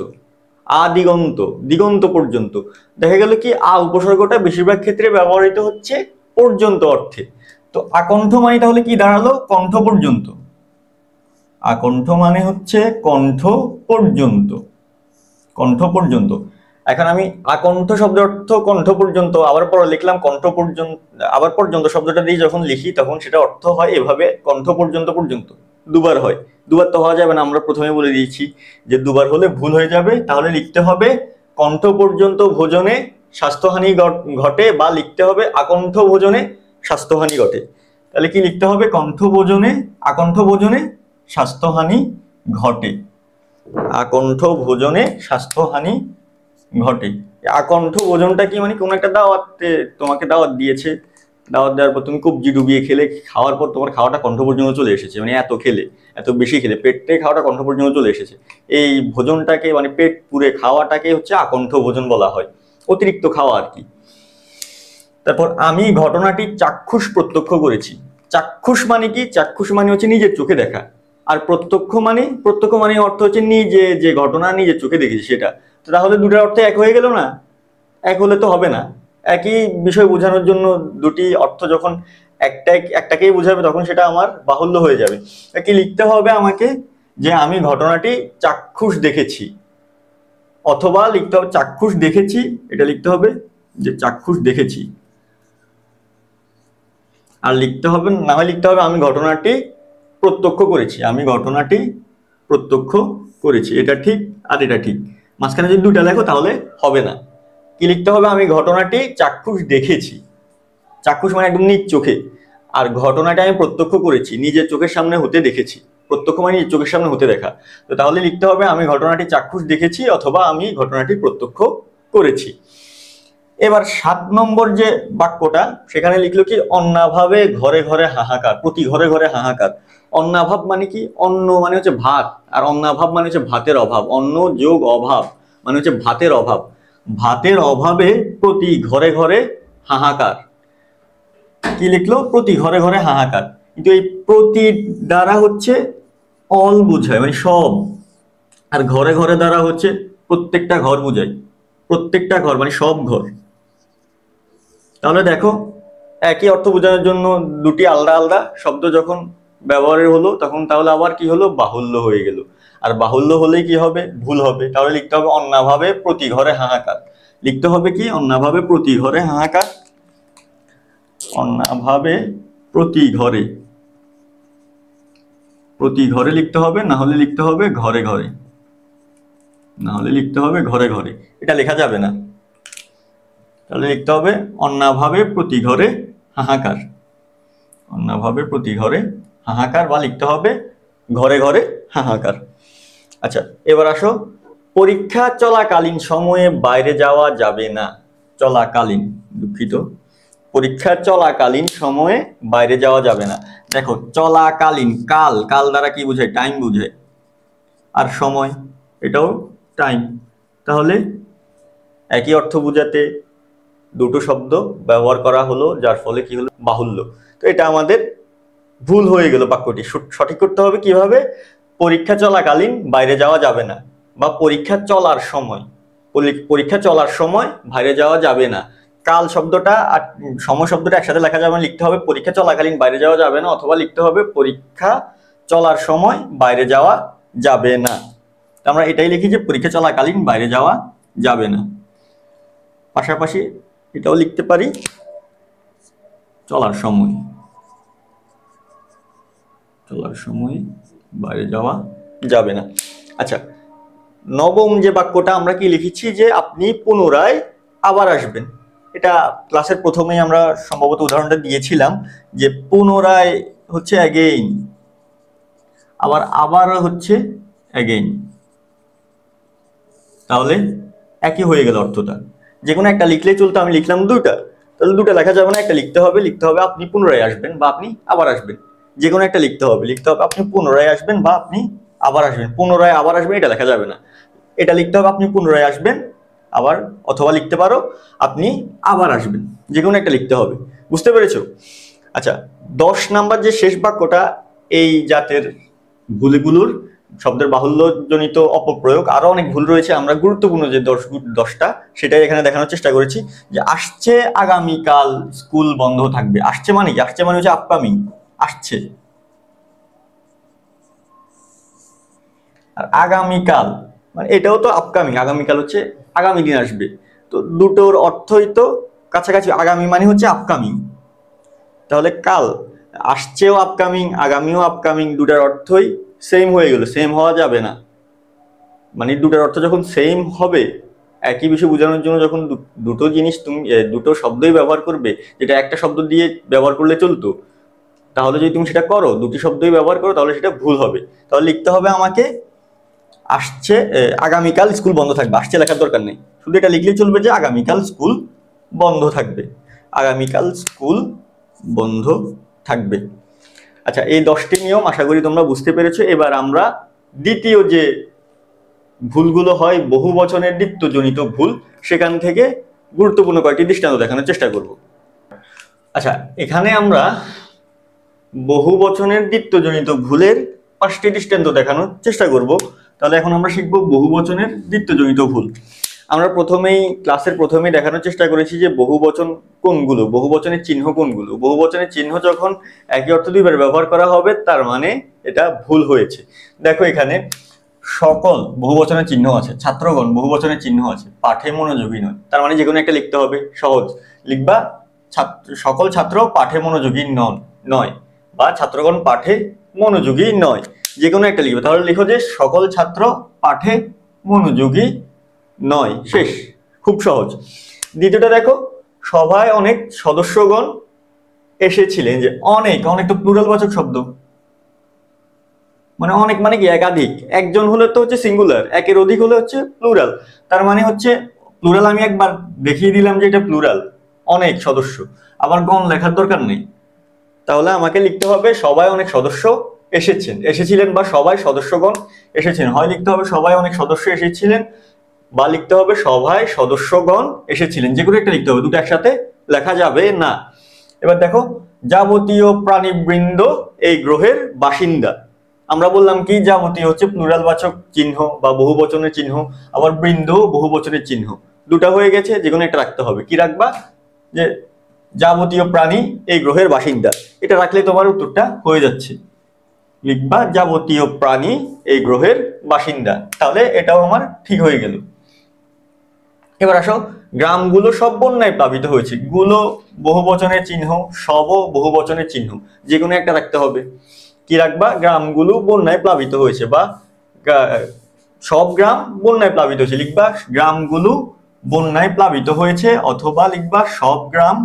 আদিগন্ত দিগন্ত পর্যন্ত। দেখা গেল কি আ উপসর্গটা বেশিরভাগ ক্ষেত্রে ব্যবহৃত হচ্ছে পর্যন্ত অর্থে। তো আকণ্ঠ মানে তাহলে কি দাঁড়ালো? কণ্ঠ পর্যন্ত। আকণ্ঠ মানে হচ্ছে কণ্ঠ পর্যন্ত, কণ্ঠ পর্যন্ত। এখন আমি আকণ্ঠ শব্দের অর্থ কণ্ঠ পর্যন্ত, আবার পরে লিখলাম কণ্ঠ পর্যন্ত, আবার পর্যন্ত শব্দটা দিয়ে যখন লিখি তখন সেটা অর্থ হয় এভাবে, কণ্ঠ পর্যন্ত। পর্যন্ত দুবার হয়, দুবার তো হওয়া যাবে না, আমরা প্রথমে বলে দিয়েছি যে দুবার হলে ভুল হয়ে যাবে। তাহলে লিখতে হবে কণ্ঠ পর্যন্ত ভোজনে স্বাস্থ্যহানি ঘটে, বা লিখতে হবে আকণ্ঠ ভোজনে স্বাস্থ্যহানি ঘটে। তাহলে কি লিখতে হবে? কণ্ঠ ভোজনে, আকণ্ঠ ভোজনে স্বাস্থ্যহানি ঘটে, আকণ্ঠ ভোজনে স্বাস্থ্যহানি ঘটে। আকণ্ঠ ভোজনটা কি? মানে কোন একটা দাওয়াতে তোমাকে দাওয়াত দিয়েছে, দাওয়াত দেওয়ার পর তুমি কবজি ডুবিয়ে খেলে, খাওয়ার পর তোমার খাওয়াটা কণ্ঠ পর্যন্ত চলে এসেছে, মানে এত খেলে, এত বেশি খেলে পেটে খাওয়াটা কণ্ঠ পর্যন্ত চলে এসেছে। এই ভোজনটাকে মানে পেট পুরে খাওয়াটাকে হচ্ছে আকণ্ঠ ভোজন বলা হয়, অতিরিক্ত খাওয়া আর কি। তারপর আমি ঘটনাটি চাক্ষুষ প্রত্যক্ষ করেছি। চাক্ষুষ মানে কি? চাক্ষুষ মানে হচ্ছে নিজের চোখে দেখা। আর প্রত্যক্ষ মানে অর্থ হচ্ছে নিজে যে ঘটনা নিজের চোখে দেখেছি সেটা। তো তাহলে দুটার অর্থ এক হয়ে গেল না? এক হলে তো হবে না। একই বিষয় বোঝানোর জন্য দুটি অর্থ যখন একটাকেই বোঝাবে তখন সেটা আমার বাহুল্য হয়ে যাবে। কি লিখতে হবে আমাকে? যে আমি ঘটনাটি চাক্ষুষ দেখেছি, অথবা লিখতে হবে চাক্ষুষ দেখেছি, এটা লিখতে হবে যে চাক্ষুষ দেখেছি। আর লিখতে হবে, না হয় লিখতে হবে আমি ঘটনাটি প্রত্যক্ষ করেছি, আমি ঘটনাটি প্রত্যক্ষ করেছি। এটা ঠিক আর এটা ঠিক, মাঝখানে যদি দুইটা লেখো তাহলে হবে না। কি লিখতে হবে? আমি ঘটনাটি চাক্ষুষ দেখেছি। চাক্ষুষ মানে একদম নিজ চোখে, আর ঘটনাটা আমি প্রত্যক্ষ করেছি, নিজের চোখের সামনে হতে দেখেছি। প্রত্যক্ষ মানে নিজের চোখের সামনে হতে দেখা। তো তাহলে লিখতে হবে আমি ঘটনাটি চাক্ষুষ দেখেছি অথবা আমি ঘটনাটি প্রত্যক্ষ করেছি। এবার 7 নম্বর যে বাক্যটা, সেখানে লিখলো কি অন্নাভাবে ঘরে ঘরে হাহাকার, প্রতি ঘরে ঘরে হাহাকার। অন্নাভাব মানে কি? অন্ন মানে হচ্ছে ভাত, আর অন্নাভাব মানে হচ্ছে ভাতের অভাব। অন্ন যোগ অভাব মানে হচ্ছে ভাতের অভাব। ভাতের অভাবে প্রতি ঘরে ঘরে হাহাকার। কি লিখলো? প্রতি ঘরে ঘরে হাহাকার। কিন্তু এই প্রতি দ্বারা হচ্ছে অল বুঝায়, মানে সব, আর ঘরে ঘরে দ্বারা হচ্ছে প্রত্যেকটা ঘর বুঝায়। প্রত্যেকটা ঘর মানে সব ঘর। তাহলে দেখো, একই অর্থ বোঝানোর জন্য দুটি আলাদা আলাদা শব্দ যখন ব্যবহারের হলো, তখন তাহলে আবার কি হলো? বাহুল্য হয়ে গেল। আর বাহুল্য হলেই কি হবে? ভুল হবে। তাহলে লিখতে হবে অন্নাভাবে প্রতি ঘরে হাহাকার। লিখতে হবে কি? অন্নাভাবে প্রতি ঘরে হাহাকার। অন্নাভাবে প্রতি ঘরে, প্রতি ঘরে লিখতে হবে, না হলে লিখতে হবে ঘরে ঘরে, না হলে লিখতে হবে ঘরে ঘরে। এটা লেখা যাবে না। তাহলে লিখতে হবে অন্নাভাবে প্রতি ঘরে হাহাকার। অন্নাভাবে প্রতি ঘরে হাহাকার, বা লিখতে হবে ঘরে ঘরে হাহাকার। আচ্ছা, এবার আসো, পরীক্ষা চলাকালীন সময়ে বাইরে যাওয়া যাবে না। চলাকালীন, দুঃখিত, পরীক্ষা চলাকালীন সময়ে বাইরে যাওয়া যাবে না। দেখো, চলাকালীন, কাল, কাল দ্বারা কি বোঝায়? টাইম বোঝায়। আর সময়, এটাও টাইম। তাহলে একই অর্থ বোঝাতে দুটো শব্দ ব্যবহার করা হলো, যার ফলে কি হলো? বাহুল্য। তো এটা আমাদের ভুল হয়ে গেল। বাক্যটি সঠিক করতে হবে কিভাবে? পরীক্ষা চলাকালীন বাইরে যাওয়া যাবে না, বা পরীক্ষা চলার সময়, পরীক্ষা চলার সময় বাইরে যাওয়া যাবে না। কাল শব্দটা আর সময় শব্দটা একসাথে লেখা যাবে না। লিখতে হবে পরীক্ষা চলাকালীন বাইরে যাওয়া যাবে না, অথবা লিখতে হবে পরীক্ষা চলার সময় বাইরে যাওয়া যাবে না। আমরা এটাই লিখি যে পরীক্ষা চলাকালীন বাইরে যাওয়া যাবে না। পাশাপাশি এটাও লিখতে পারি চলার সময়, চলার সময় বাইরে যাওয়া যাবে না। আচ্ছা, নবম যে বাক্যটা আমরা কি লিখেছি? যে আপনি পুনরায় আবার আসবেন। এটা ক্লাসের প্রথমেই আমরা সম্ভবত উদাহরণটা দিয়েছিলাম, যে পুনরায় হচ্ছে অ্যাগেইন, আবার আবার হচ্ছে অ্যাগেইন। তাহলে একই হয়ে গেল অর্থটা। যে কোনো একটা লিখলেই চলতো, আমি লিখলাম দুটা, তাহলে দুটা লেখা যাবে না, একটা লিখতে হবে। লিখতে হবে আপনি পুনরায় আসবেন বা আপনি আবার আসবেন। যে কোনো একটা লিখতে হবে। লিখতে হবে আপনি পুনরায় আসবেন বা আপনি আবার আসবেন। পুনরায় আবার আসবেন এটা লেখা যাবে না। এটা লিখতে হবে আপনি পুনরায় আসবেন আবার, অথবা লিখতে পারো আপনি আবার আসবেন। যে কোনো একটা লিখতে হবে। বুঝতে পেরেছো? আচ্ছা, 10 নাম্বার যে শেষ বাক্যটা, এই জাতের ভুলগুলোর শব্দের বাহুল্যজনিত অপপ্রয়োগ, আরো অনেক ভুল রয়েছে। আমরা গুরুত্বপূর্ণ যে 10টা সেটাই এখানে দেখানোর চেষ্টা করেছি। যে আসছে আগামীকাল স্কুল বন্ধ থাকবে। আসছে মানে কি? আসছে মানে হচ্ছে আপকামিং, আসছে। আর আগামীকাল মানে এটাও তো আপকামিং। আগামীকাল হচ্ছে আগামী দিন আসবে। তো দুটোর অর্থই তো কাছাকাছি। আগামী মানে হচ্ছে আপকামিং। তাহলে কাল, আসছেও আপকামিং, আগামীও আপকামিং, দুটার অর্থই সেম হয়ে গেল। সেম হওয়া যাবে না। মানে দুটার অর্থ যখন সেম হবে, একই বিষয় বোঝানোর জন্য যখন দুটো জিনিস তুমি দুটো শব্দই ব্যবহার করবে, যেটা একটা শব্দ দিয়ে ব্যবহার করলে চলতো, তাহলে যদি তুমি সেটা করো, দুটি শব্দই ব্যবহার করো, তাহলে সেটা ভুল হবে। তাহলে লিখতে হবে আমাকে আসছে আগামীকাল স্কুল বন্ধ থাকবে। আসছে লেখার দরকার নেই, শুধু এটা লিখলেই চলবে যে আগামীকাল স্কুল বন্ধ থাকবে। আগামীকাল স্কুল বন্ধ থাকবে। আচ্ছা, এই 10টি নিয়ম আশা করি তোমরা বুঝতে পেরেছো। এবার আমরা দ্বিতীয় যে ভুলগুলো হয় বহু বচনের দ্বিত্বজনিত ভুল, সেখান থেকে গুরুত্বপূর্ণ কয়েকটি দৃষ্টান্ত দেখানোর চেষ্টা করব। আচ্ছা, এখানে আমরা বহু বচনের দ্বিত্বজনিত ভুলের 5টি দৃষ্টান্ত দেখানোর চেষ্টা করব। তাহলে এখন আমরা শিখব বহু বচনের দ্বিত্বজনিত ভুল। আমরা ক্লাসের প্রথমেই দেখানোর চেষ্টা করেছি যে বহু বচন কোনগুলো, বহু বচনের চিহ্ন কোনগুলো। বহু বচনের চিহ্ন যখন একই অর্থ দুইবার ব্যবহার করা হবে, তার মানে এটা ভুল হয়েছে। দেখো, এখানে সকল বহু বচনের চিহ্ন আছে, ছাত্রগণ বহু বচনের চিহ্ন আছে, পাঠে মনোযোগী নয়। তার মানে যে কোনো একটা লিখতে হবে। সহজ, লিখবা সকল ছাত্র পাঠে মনোযোগী নয়, বা ছাত্রগণ পাঠে মনোযোগী নয়। যে কোনো একটা লিখবে। তাহলে লিখো যে সকল ছাত্র পাঠে মনোযোগী নয়। শেষ, খুব সহজ। দ্বিতীয়টা দেখো, সভায় অনেক সদস্যগণ এসেছিলেন। যে অনেক, অনেক তো প্লুরাল বাচক শব্দ, মানে অনেক মানে কি একাধিক, একজন হলে তো হচ্ছে সিঙ্গুলার, একের অধিক হলে হচ্ছে প্লুরাল। তার মানে হচ্ছে প্লুরাল আমি একবার দেখিয়ে দিলাম যে এটা প্লুরাল, অনেক সদস্য, আবার গণ লেখার দরকার নেই। তাহলে আমাকে লিখতে হবে সবাই অনেক সদস্য এসেছিলেন বা সবাই সদস্যগণ এসেছিলেন। হয় লিখতে হবে সবাই অনেক সদস্য এসেছিলেন, বা লিখতে হবে সভায় সদস্যগণ এসেছিলেন। যে কোনো একটা লিখতে হবে, দুটো একসাথে লেখা যাবে না। এবার দেখো, যাবতীয় প্রাণীবৃন্দ এই গ্রহের বাসিন্দা। আমরা বললাম কি যাবতীয় হচ্ছে প্লুরাল বাচক চিহ্ন বা বহুবচনের চিহ্ন, আবার বৃন্দ বহুবচনের চিহ্ন, দুটা হয়ে গেছে, যে কোনো একটা রাখতে হবে। কি রাখবা? যে যাবতীয় প্রাণী এই গ্রহের বাসিন্দা, এটা রাখলে তোমার উত্তরটা হয়ে যাচ্ছে। লিখবা যাবতীয় প্রাণী এই গ্রহের বাসিন্দা, তাহলে এটাও আমার ঠিক হয়ে গেল। এবার আসো, গ্রামগুলো সব বন্যায় প্লাবিত হয়েছে। গুলো বহুবচনের চিহ্ন, সবও বহুবচনের চিহ্ন, যে কোনো একটা রাখতে হবে। কি রাখবা? গ্রামগুলো বন্যায় প্লাবিত হয়েছে, বা সব গ্রাম বন্যায় প্লাবিত হয়েছে। লিখবা গ্রামগুলো বন্যায় প্লাবিত হয়েছে, অথবা লিখবা সব গ্রাম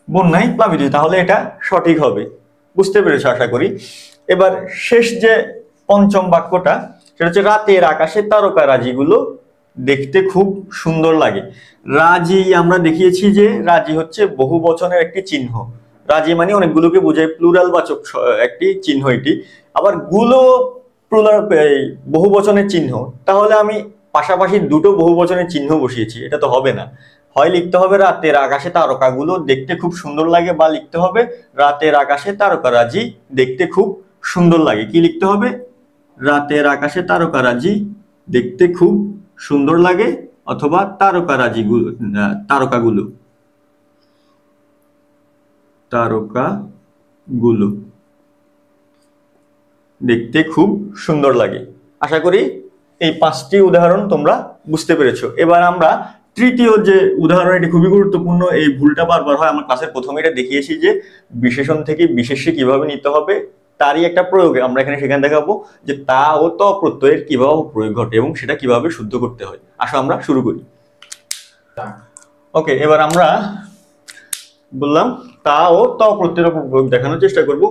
বন্যায় প্লাবিত হয়েছে। তাহলে এটা সঠিক হবে। বুঝতে পেরেছো আশা করি। এবার শেষ যে পঞ্চম বাক্যটা, সেটা হচ্ছে রাতের আকাশে তারকারাজিগুলো দেখতে খুব সুন্দর লাগে। রাজি আমরা দেখিয়েছি যে রাজি হচ্ছে বহুবচনের একটি চিহ্ন। রাজি মানে অনেকগুলোকে বোঝায়, প্লুরাল বাচক একটি চিহ্ন এটি। আবার গুলো প্লুরাল বহুবচনের চিহ্ন, তাহলে আমি পাশাপাশি দুটো বহুবচনের চিহ্ন বসিয়েছি, এটা তো হবে না। হয় লিখতে হবে রাতের আকাশে তারকাগুলো দেখতে খুব সুন্দর লাগে, বা লিখতে হবে রাতের আকাশে তারকারাজি দেখতে খুব সুন্দর লাগে। কি লিখতে হবে? রাতের আকাশে তারকারাজি দেখতে খুব সুন্দর লাগে, অথবা তারকাগুলো দেখতে খুব সুন্দর লাগে। আশা করি এই 5টি উদাহরণ তোমরা বুঝতে পেরেছো। এবার আমরা তৃতীয় যে উদাহরণ, এটি খুবই গুরুত্বপূর্ণ, এই ভুলটা বারবার হয়। আমার ক্লাসের প্রথমে এটা দেখিয়েছি যে বিশেষণ থেকে বিশেষ্যে কিভাবে নিতে হবে, তারই একটা প্রয়োগ আমরা এখানে সেখানে দেখাবো যে তা ও ত প্রত্যয়ের কিভাবে প্রয়োগ ঘটে এবং সেটা কিভাবে শুদ্ধ করতে হয়। আসো আমরা শুরু করি। ওকে, এবার আমরা বললাম তা ও ত প্রত্যয়ের প্রয়োগ দেখানোর চেষ্টা করব।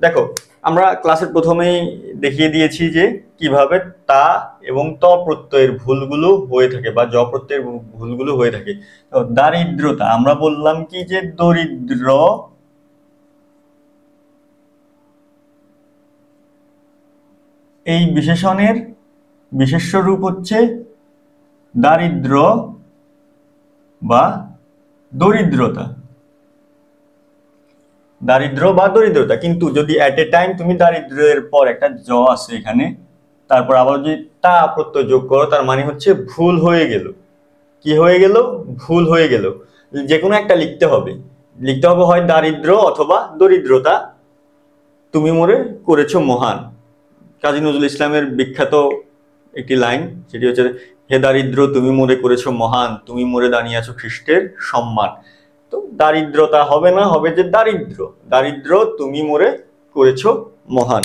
দেখো, আমরা ক্লাসের প্রথমেই দেখিয়ে দিয়েছি যে কিভাবে তা এবং ত প্রত্যয়ের ভুলগুলো হয়ে থাকে, বা জ প্রত্যয়ের ভুলগুলো হয়ে থাকে। তো দারিদ্রতা, আমরা বললাম কি যে দরিদ্র, এই বিশেষণের বিশেষ্য রূপ হচ্ছে দারিদ্র বা দরিদ্রতা। দারিদ্র বা দরিদ্রতা। কিন্তু যদি এট এ টাইম তুমি দারিদ্র্যের পর একটা জ আছে এখানে, তারপর আবার যদি তা প্রত্যয় যোগ করো, তার মানে হচ্ছে ভুল হয়ে গেল। কি হয়ে গেল? ভুল হয়ে গেল। যে কোনো একটা লিখতে হবে, হয় দারিদ্র অথবা দরিদ্রতা। তুমি মোরে করেছো মহান, কাজী নজরুল ইসলামের বিখ্যাত একটি লাইন, সেটি হচ্ছে হে দারিদ্র তুমি মোরে করেছো মহান, তুমি মোরে দাঁড়িয়েছো খ্রিস্টের সম্মান। তো দারিদ্রতা হবে না, হবে যে দারিদ্র তুমি মোরে করেছো মহান।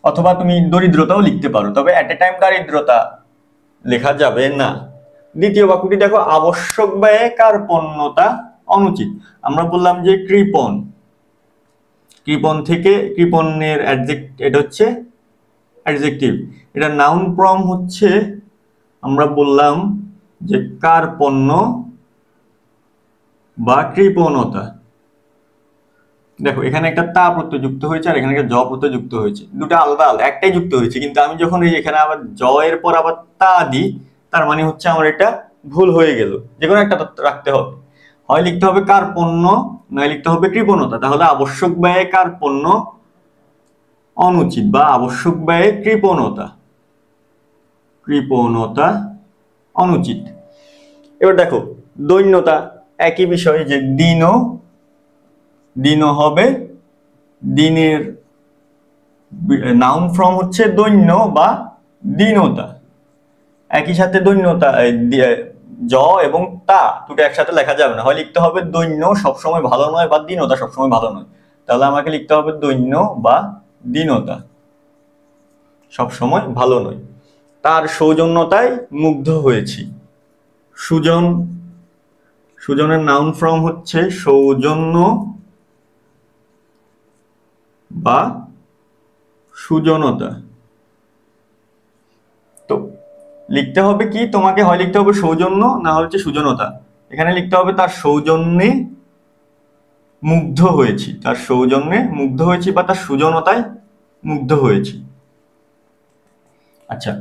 অথবা তুমি দরিদ্রতাও লিখতে পারো, তবে এট এ টাইম দারিদ্রতা লেখা যাবে না। দ্বিতীয় বাক্যটি দেখো, আবশ্যক ব্যয়ে কার্পণ্যতা অনুচিত। আমরা বললাম যে কৃপণ থেকে কৃপণের এটা হচ্ছে অ্যাডজেক্টিভ, এটা নাউন ফর্ম হচ্ছে, আমরা বললাম যে কার্পণ্য বা কৃপণতা। দেখো এখানে একটা তা প্রত্যয় যুক্ত হয়েছে, আর এখানে একটা জ প্রত্যয় যুক্ত হয়েছে, দুটো আলাদা আলাদা, একটাই যুক্ত হয়েছে। কিন্তু আমি যখন এখানে আবার জ এর পর আবার তা দিই, তার মানে হচ্ছে আমার এটা ভুল হয়ে গেল। যে কোনো একটা রাখতে হবে, হয় লিখতে হবে কার্পণ্য, নয় লিখতে হবে কৃপণতা। তাহলে আবশ্যক ব্যয়ে কার্পণ্য অনুচিত, বা আবশ্যক ব্যয়ে কৃপণতা অনুচিত। এবার দেখো দৈন্যতা, একই বিষয়, যে দিনও হবে, দিনের নাউন ফর্ম হচ্ছে দৈন্য বা দীনতা। একই সাথে দৈন্যতা জ এবং তা দুটো একসাথে লেখা যাবে না, হয় লিখতে হবে দৈন্য সবসময় ভালো নয় বা দীনতা সবসময় ভালো নয়। তাহলে আমাকে লিখতে হবে দৈন্য বা দীনতা, সবসময় ভালো নয়। তার সৌজন্যতায় মুগ্ধ হয়েছি। সুজন, সুজনের নাউন ফর্ম হচ্ছে সৌজন্য বা সুজনতা। তো লিখতে হবে কি, তোমাকে হয় লিখতে হবে সৌজন্য, না হচ্ছে সুজনতা। এখানে লিখতে হবে তার সৌজন্যে মুগ্ধ হয়েছি, তার সৌজন্যে মুগ্ধ হয়েছি বা তার সুজনতায় মুগ্ধ হয়েছি। আচ্ছা,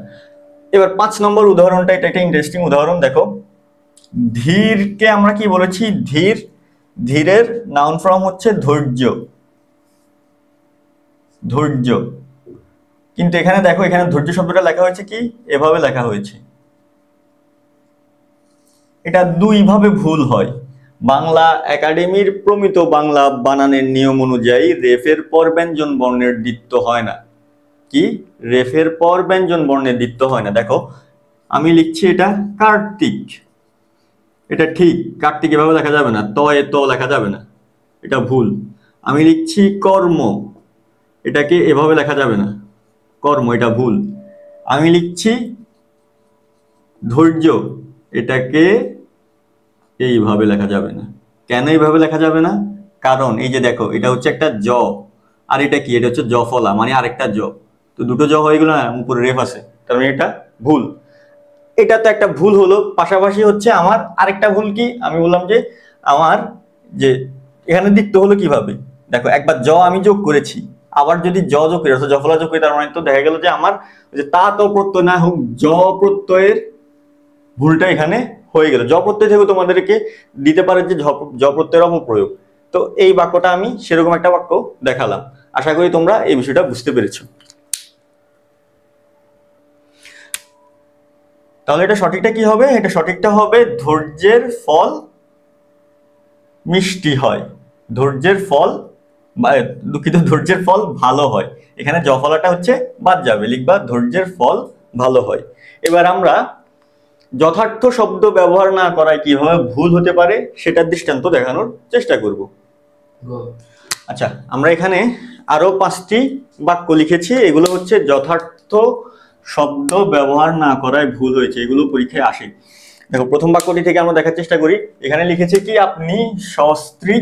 এবার 5 নম্বর উদাহরণটা, এটা একটা ইন্টারেস্টিং উদাহরণ। দেখো, ধীরকে আমরা কি বলেছি? ধীর, ধীরের নাউন ফর্ম হচ্ছে ধৈর্য, ধৈর্য। কিন্তু এখানে দেখো, এখানে ধৈর্য শব্দটা লেখা হয়েছে কি, এভাবে লেখা হয়েছে। এটা দুই ভাবে ভুল হয়। বাংলা একাডেমির প্রমিত বাংলা বানানের নিয়ম অনুযায়ী রেফের পর ব্যঞ্জন বর্ণের দ্বিত্ব হয় না। কি? রেফের পর ব্যঞ্জন বর্ণের দ্বিত্ব হয় না। দেখো, আমি লিখছি এটা কার্তিক, এটা ঠিক, কার্তিক এভাবে লেখা যাবে না, ত এ ত লেখা যাবে না, এটা ভুল। আমি লিখছি কর্ম, এটাকে এভাবে লেখা যাবে না, কর্ম, এটা ভুল। আমি লিখছি ধৈর্য, এটাকে এইভাবে লেখা যাবে না। কেন এইভাবে লেখা যাবে না? কারণ এই যে দেখো, এটা হচ্ছে একটা জ, আর এটা কি, এটা হচ্ছে জ ফলা, মানে আরেকটা জ। তো দুটো জ হয়ে গেল না, উপরে রেফ আছে, তার মানে এটা ভুল। এটা তো একটা ভুল হলো, পাশাপাশি হচ্ছে আমার আরেকটা ভুল কি, আমি বললাম যে আমার যে এখানে দিতে হলো কিভাবে। দেখো, একবার জ আমি যোগ করেছি, আবার যদি জ যোগ করি অর্থাৎ জফলা যোগ করি, তার মানে তো দেখা গেল যে আমার যে তা তো প্রত্যয় না হোক, জ প্রত্যয়ের ভুলটা এখানে হয়ে গেল। জ প্রত্যয় থেকে তোমাদেরকে দিতে পারে যে জ প্রত্যয়ের অপপ্রয়োগ। তো এই বাক্যটা আমি সেরকম একটা বাক্য দেখালাম। আশা করি তোমরা এই বিষয়টা বুঝতে পেরেছো। তাহলে এটা সঠিকটা কি হবে? এটা সঠিকটা হবে ধৈর্যের ফল মিষ্টি হয়, ধৈর্যের ফল, দুঃখিত, ধৈর্যের ফল ভালো হয়। এখানে জফলাটা হচ্ছে বাদ যাবে, লিখবা ধৈর্যের ফল ভালো হয়। এবার আমরা যথার্থ শব্দ ব্যবহার না করায় কিভাবে ভুল হতে পারে সেটার দৃষ্টান্ত দেখানোর চেষ্টা করব। আচ্ছা, আমরা এখানে আরো 5টি বাক্য লিখেছি, এগুলো হচ্ছে যথার্থ শব্দ ব্যবহার না করায় ভুল হয়েছে, এগুলো পরীক্ষায় আসে। দেখো, প্রথম বাক্যটি থেকে আমরা দেখার চেষ্টা করি। এখানে লিখেছে কি, আপনি সস্ত্রী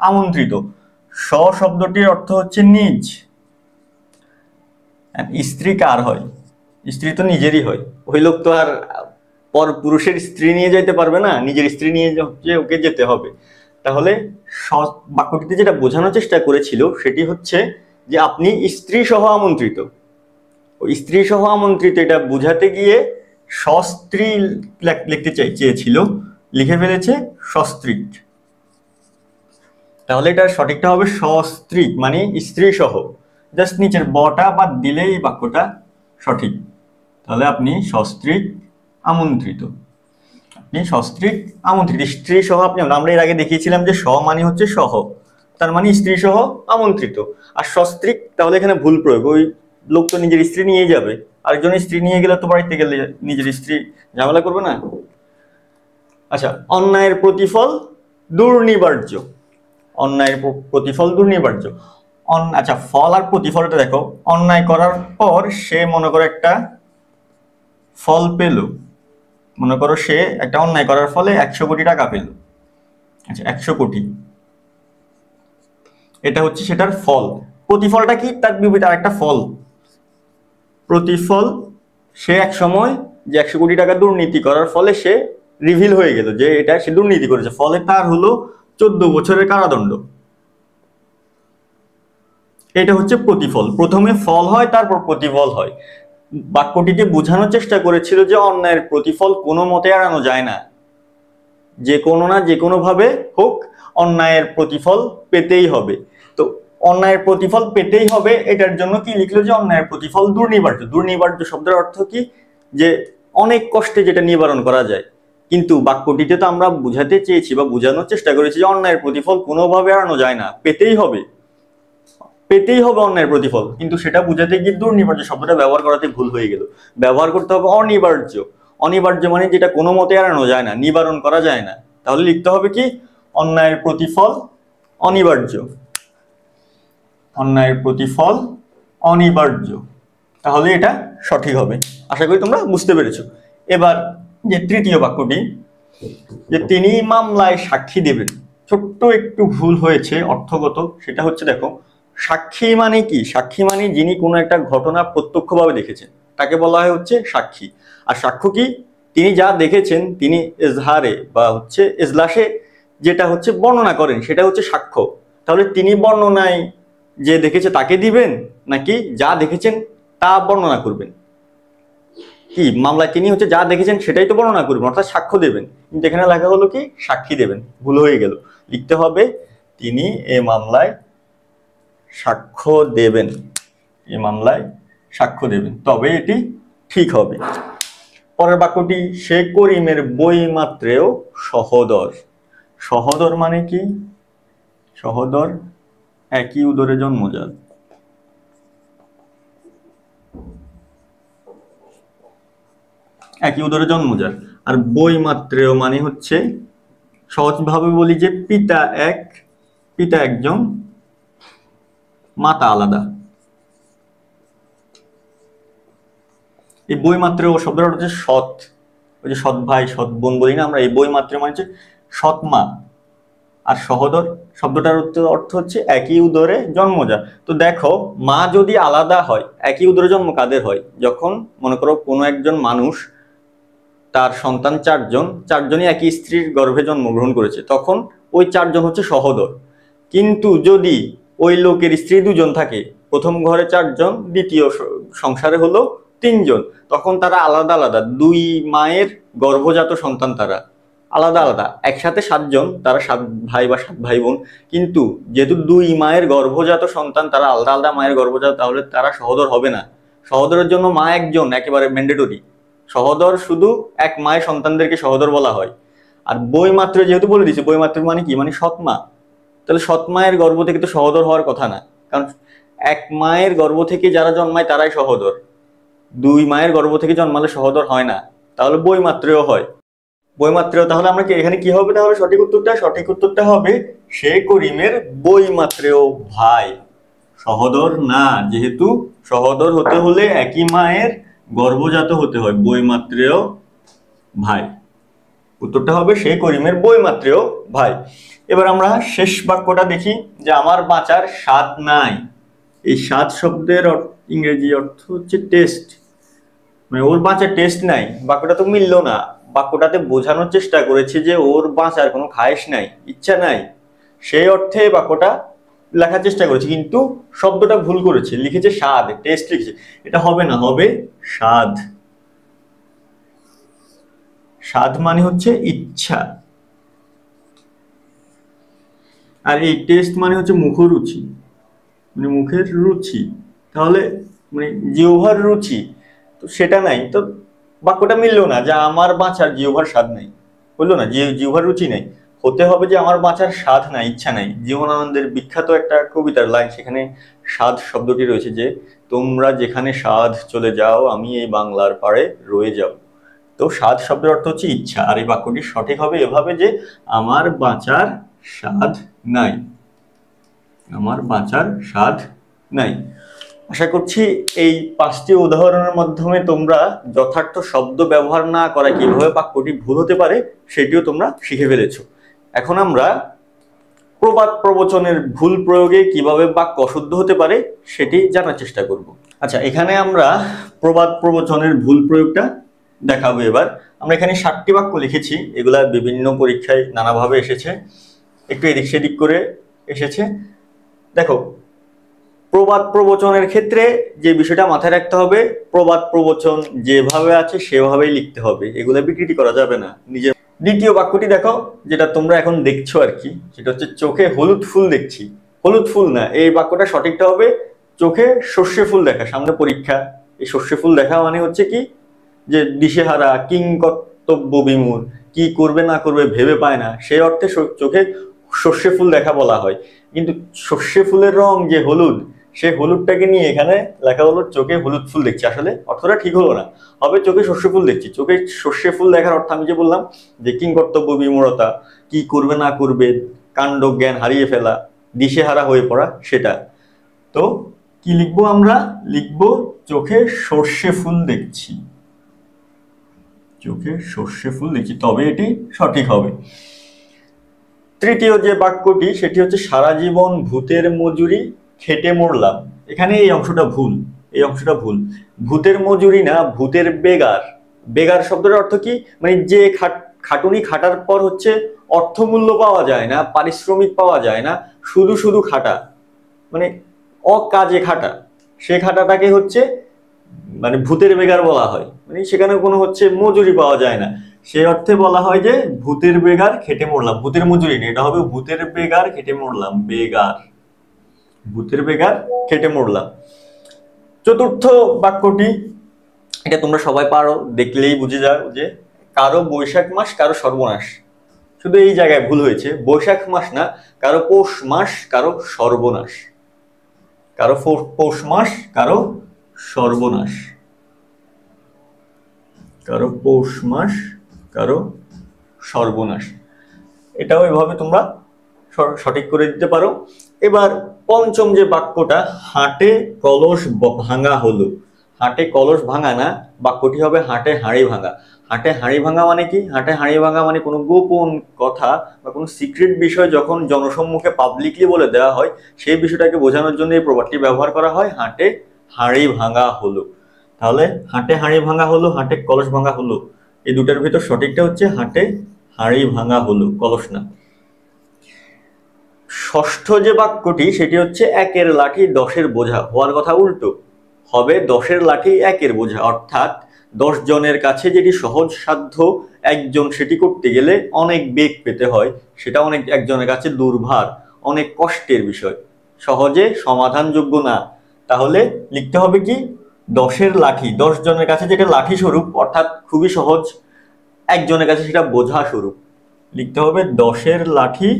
আমন্ত্রিত। স শব্দটির অর্থ হচ্ছে নিজ। স্ত্রী কার হয়? স্ত্রী তো নিজেরই হয়, ওই লোক তো আর পর পুরুষের স্ত্রী নিয়ে যেতে পারবে না, নিজের স্ত্রী নিয়ে ওকে যেতে হবে। তাহলে বাক্যটিতে যেটা বোঝানোর চেষ্টা করেছিল সেটি হচ্ছে যে আপনি স্ত্রী সহ আমন্ত্রিত। স্ত্রী সহ আমন্ত্রিত এটা বোঝাতে গিয়ে সস্ত্রী লিখতে চেয়েছিল, লিখে ফেলেছে সস্ত্রীক। তাহলে এটার সঠিকটা হবে সস্ত্রীক, মানে স্ত্রী সহ। জাস্ট নিচের বটা বাদ দিলেই বাক্যটা সঠিক। তাহলে আপনি সস্ত্রীক আমন্ত্রিত, আপনি সস্ত্রীক আমন্ত্রিত, স্ত্রী সহ। আপনি, আমরা এর আগে দেখিয়েছিলাম যে স মানে হচ্ছে সহ, তার মানে স্ত্রী সহ আমন্ত্রিত। আর সস্ত্রীক, তাহলে এখানে ভুল প্রয়োগ, ওই লোক তো নিজের স্ত্রী নিয়ে যাবে, আরেকজনের স্ত্রী নিয়ে গেলে তো বাড়িতে গেলে নিজের স্ত্রী ঝামেলা করবে না। আচ্ছা, অন্যায়ের প্রতিফল দুর্নিবার্য, অন্যায়ের প্রতিফল দুর্নিবার্য। আচ্ছা, ফল আর প্রতিফলটা দেখো, অন্যায় করার পর সে মনে করো একটা ফল পেল, মনে করো সে একটা অন্যায় করার ফলে 100 কোটি টাকা পেল। আচ্ছা, 100 কোটি, এটা হচ্ছে সেটার ফল। প্রতিফলটা কি? তার বিপরীত আরেকটা ফল, প্রতিফল। সে এক সময় যে 100 কোটি টাকা দুর্নীতি করার ফলে সে রিভিল হয়ে গেল যে এটা সে দুর্নীতি করেছে, ফলে তার হলো 14 বছরের কারাদণ্ড। এটা হচ্ছে প্রতিফল। প্রথমে ফল হয়, তারপর প্রতিফল হয়। বাক্যটিকে বোঝানোর চেষ্টা করেছিল যে অন্যায়ের প্রতিফল কোনো মতে এড়ানো যায় না, যে কোনো না যে কোনো ভাবে হোক অন্যায়ের প্রতিফল পেতেই হবে। তো অন্যায়ের প্রতিফল পেতেই হবে, এটার জন্য কি লিখলো যে অন্যায়ের প্রতিফল দুর্নিবার্য। দুর্নিবার্য শব্দের অর্থ কি? যে অনেক কষ্টে যেটা নিবারণ করা যায়। কিন্তু বাক্যটিতে তো আমরা বুঝাতে চেয়েছি বা বোঝানোর চেষ্টা করেছি যে অন্যায়ের প্রতিফল কোনোভাবে এড়ানো যায় না, পেতেই হবে, পেতেই হবে অন্যায়ের প্রতিফল। কিন্তু সেটা বুঝাতে গিয়ে দুর্নিবার্য শব্দটা ব্যবহার করাতে ভুল হয়ে গেল। ব্যবহার করতে হবে অনিবার্য। অনিবার্য মানে যেটা কোনো মতে এড়ানো যায় না, নিবারণ করা যায় না। তাহলে লিখতে হবে কি, অন্যায়ের প্রতিফল অনিবার্য। অন্যায়ের প্রতিফল অনিবার্য, তাহলে এটা সঠিক হবে। আশা করি তোমরা বুঝতে পেরেছো। এবার যে তৃতীয় বাক্যটি, যে তিনি মামলায় সাক্ষী দেবেন, ছোট্ট একটু ভুল হয়েছে অর্থগত। সেটা হচ্ছে, দেখো, সাক্ষী মানে কি? সাক্ষী মানে যিনি কোনো একটা ঘটনা প্রত্যক্ষভাবে দেখেছেন তাকে বলা হয় হচ্ছে সাক্ষী। আর সাক্ষ্য কি? তিনি যা দেখেছেন তিনি এজহারে বা হচ্ছে এজলাসে যেটা হচ্ছে বর্ণনা করেন সেটা হচ্ছে সাক্ষ্য। তাহলে তিনি বর্ণনায় যে দেখেছে তাকে দিবেন, নাকি যা দেখেছেন তা বর্ণনা করবেন? কি মামলায় তিনি হচ্ছে যা দেখেছেন সেটাই তো বর্ণনা করবেন, অর্থাৎ সাক্ষ্য দেবেন। কিন্তু এখানে লেখা হলো কি সাক্ষী দেবেন, ভুল হয়ে গেল। লিখতে হবে তিনি এ মামলায় সাক্ষ্য দেবেন, এ মামলায় সাক্ষ্য দেবেন, তবে এটি ঠিক হবে। পরের বাক্যটি, সে করিমের বই মাত্রেও সহোদর। সহোদর মানে কি? সহোদর একই উদরে জন্মজাত। একই উদরে জন্মজাত। আর বই মাত্রেও মানে হচ্ছে, সহজভাবে বলি যে পিতা এক, পিতা একজন, মাতা আলাদা। এই বই মাত্রেও শব্দটা হচ্ছে সৎ, ওই যে সৎ ভাই সৎ বোন বলি না আমরা, এই বই মাত্রে মানে হচ্ছে সৎ মা। আর সহোদর শব্দটার অর্থ হচ্ছে একই উদরে জন্মজাত। তো দেখো, মা যদি আলাদা হয়, একই উদরে জন্ম কাদের হয়? যখন মনে করো কোনো একজন মানুষ, তার সন্তান চারজনই একই স্ত্রীর গর্ভে জন্মগ্রহণ করেছে, তখন ওই চারজন হচ্ছে সহোদর। কিন্তু যদি ওই লোকের স্ত্রী দুজন থাকে, প্রথম ঘরে চারজন, দ্বিতীয় সংসারে হলো তিনজন, তখন তারা আলাদা আলাদা, দুই মায়ের গর্ভজাত সন্তান, তারা আলাদা আলাদা। একসাথে সাতজন, তারা সাত ভাই বা সাত ভাই বোন, কিন্তু যেহেতু দুই মায়ের গর্ভজাত সন্তান, তারা আলাদা আলাদা মায়ের গর্ভজাত, তাহলে তারা সহোদর হবে না। সহোদরের জন্য মা একজন, একেবারে ম্যান্ডেটরি। সহোদর শুধু এক মায়ের সন্তানদেরকে সহোদর বলা হয়। আর বই মাত্র যেহেতু বলে দিচ্ছে, বই মাত্র মানে কি? মানে সৎমা। তাহলে সৎ মায়ের গর্ভ থেকে তো সহোদর হওয়ার কথা না, কারণ এক মায়ের গর্ভ থেকে যারা জন্মায় তারাই সহোদর। দুই মায়ের গর্ভ থেকে জন্মালে সহোদর হয় না, তাহলে বই মাত্রেও হয়। বই মাত্রেও, তাহলে আমরা এখানে কি হবে? তাহলে সঠিক উত্তরটা হবে সে করিমের বই মাত্রেও ভাই, সহোদর না। যেহেতু সহোদর হতে হলে একই মায়ের গর্ভজাত হতে হয়, বই মাত্রেও ভাই। উত্তরটা হবে সে করিমের বই মাত্রেও ভাই। এবার আমরা শেষ বাক্যটা দেখি, যে আমার বাঁচার স্বাদ নাই। এই স্বাদ শব্দের ইংরেজি অর্থ হচ্ছে টেস্ট, মানে ওর বাঁচার টেস্ট নাই। বাক্যটা তো মিলল না। বাক্যটাতে বোঝানোর চেষ্টা করেছে যে ওর বাঁচার কোনো খায়েশ নাই, ইচ্ছা নাই, সেই অর্থে বাক্যটা লেখার চেষ্টা করেছে, কিন্তু শব্দটা ভুল করেছে, লিখেছে স্বাদ, টেস্ট লিখেছে। এটা হবে না, হবে স্বাদ। স্বাদ মানে হচ্ছে ইচ্ছা, আর এই টেস্ট মানে হচ্ছে মুখরুচি, মানে মুখের রুচি। তাহলে মানে জিহ্বার রুচি, তো সেটা নাই, তো বাক্যটা মিললো না। যে আমার বাঁচার জিহ্বার স্বাদ নাই, বললো না যে জিহ্বার রুচি নেই, হতে হবে যে আমার বাঁচার স্বাদ নাই, ইচ্ছা নাই। জীবনানন্দের বিখ্যাত একটা কবিতার লাইন, সেখানে স্বাদ শব্দটি রয়েছে, যে তোমরা যেখানে স্বাদ চলে যাও আমি এই বাংলার পাড়ে রয়ে যাব। তো স্বাদ শব্দের অর্থ হচ্ছে ইচ্ছা। আর এই বাক্যটি সঠিক হবে এভাবে, যে আমার বাঁচার স্বাদ নাই, আমার বাঁচার স্বাদ নাই। আশা করছি এই 5টি উদাহরণের মাধ্যমে তোমরা যথার্থ শব্দ ব্যবহার না করা কিভাবে বাক্যটি ভুল হতে পারে সেটিও তোমরা শিখে ফেলেছো। এখন আমরা প্রবাদ প্রবচনের ভুল প্রয়োগে কিভাবে বাক্য অশুদ্ধ হতে পারে সেটি জানার চেষ্টা করব। আচ্ছা, এখানে আমরা প্রবাদ প্রবচনের ভুল প্রয়োগটা দেখাবো। এবার আমরা এখানে 7টি বাক্য লিখেছি, এগুলা বিভিন্ন পরীক্ষায় নানাভাবে এসেছে, একটু এদিক সেদিক করে এসেছে। দেখো, প্রবাদ প্রবচনের ক্ষেত্রে যে বিষয়টা মাথায় রাখতে হবে, প্রবাদ প্রবচন যেভাবে আছে সেভাবেই লিখতে হবে, এগুলো বিকৃতি করা যাবে না নিজের। দ্বিতীয় বাক্যটি দেখো, যেটা তোমরা এখন দেখছো আর কি, সেটা হচ্ছে চোখে হলুদ ফুল দেখছি। হলুদ ফুল না, এই বাক্যটা সঠিকটা হবে চোখে সর্ষে ফুল দেখা। সামনে পরীক্ষা, এই সর্ষে ফুল দেখা মানে হচ্ছে কি, যে দিশেহারা, কিং কর্তব্য বিমূঢ়, কি করবে না করবে ভেবে পায় না, সেই অর্থে চোখে সর্ষে ফুল দেখা বলা হয়। কিন্তু সর্ষে ফুলের রং যে হলুদ, সেই হলুদটাকে নিয়ে এখানে লেখা হলো চোখে হলুদ ফুল দেখছি, আসলে অর্থটা ঠিক হলো না। হবে চোখে সর্ষে ফুল দেখছি। চোখে সর্ষে ফুল দেখার অর্থ আমি যে বললাম, যে কিং কর্তব্য বিমূঢ়তা, কি করবে না করবে, কাণ্ড জ্ঞান হারিয়ে ফেলা, দিশেহারা হয়ে পড়া, সেটা। তো কি লিখবো? আমরা লিখবো চোখে সর্ষে ফুল দেখছি। চোখে সর্ষে ফুল দেখছি, তবে এটি সঠিক হবে। তৃতীয় যে বাক্যটি সেটি হচ্ছে সারা জীবন ভূতের মজুরি খেটে মরলাম। এখানে এই অংশটা ভুল, এই অংশটা ভুল। ভূতের মজুরি না, ভূতের বেগার। বেগার শব্দের অর্থ কি? মানে যে খাটুনি খাটার পর হচ্ছে অর্থমূল্য পাওয়া যায় না, পারিশ্রমিক পাওয়া যায় না, শুধু শুধু খাটা, মানে অকাজে খাটা, সে খাটাটাকে হচ্ছে মানে ভূতের বেগার বলা হয়। মানে সেখানে কোনো হচ্ছে মজুরি পাওয়া যায় না, সেই অর্থে বলা হয় যে ভূতের বেগার খেটে মরলাম। ভূতের মজুরি নেই, এটা হবে ভূতের বেগার খেটে মরলাম। বেগার, ভূতের বেগার খেটে মরলাম। চতুর্থ বাক্যটি, এটা তোমরা সবাই পারো, দেখলেই বুঝে যাও যে কারো বৈশাখ মাস কারো সর্বনাশ। শুধু এই জায়গায় ভুল হয়েছে, বৈশাখ মাস না, কারো পৌষ মাস কারো সর্বনাশ। কারো পৌষ মাস কারো সর্বনাশ। কারো পৌষ মাস কারো সর্বনাশ। এটাও এভাবে তোমরা সঠিক করে দিতে পারো। এবার পঞ্চম যে বাক্যটা, হাটে কলস ভাঙা হলো। হাটে কলস ভাঙা না, বাক্যটি হবে হাটে হাঁড়ি ভাঙা। হাটে হাঁড়ি ভাঙা মানে কি? হাটে হাঁড়ি ভাঙা মানে কোনো গোপন কথা বা কোনো সিক্রেট বিষয় যখন জনসম্মুখে পাবলিকলি বলে দেওয়া হয়, সেই বিষয়টাকে বোঝানোর জন্য এই প্রবাদটি ব্যবহার করা হয়, হাটে হাঁড়ি ভাঙা হলো। তাহলে হাটে হাঁড়ি ভাঙা হলো, হাটে কলস ভাঙা হলো, এই দুটার ভিতর সঠিকটা হচ্ছে হাটে হাঁড়ি ভাঙা হলো, কলস না। ষষ্ঠ যে বাক্যটি সেটি হচ্ছে একের লাঠি দশের বোঝা। হওয়ার কথা উল্টো হবে, দশের লাঠি একের বোঝা। অর্থাৎ 10 জনের কাছে যেটি সহজ সাধ্য, একজন সেটি করতে গেলে অনেক বেগ পেতে হয়, সেটা অনেক একজনের কাছে দুর্ভার, অনেক কষ্টের বিষয়, সহজে সমাধানযোগ্য না। তাহলে লিখতে হবে কি? 10-এর লাঠি, 10 জনের কাছে যেটা লাঠি স্বরূপ অর্থাৎ খুবই সহজ, একজনের কাছে সেটা বোঝা স্বরূপ। লিখতে হবে 10-এর লাঠি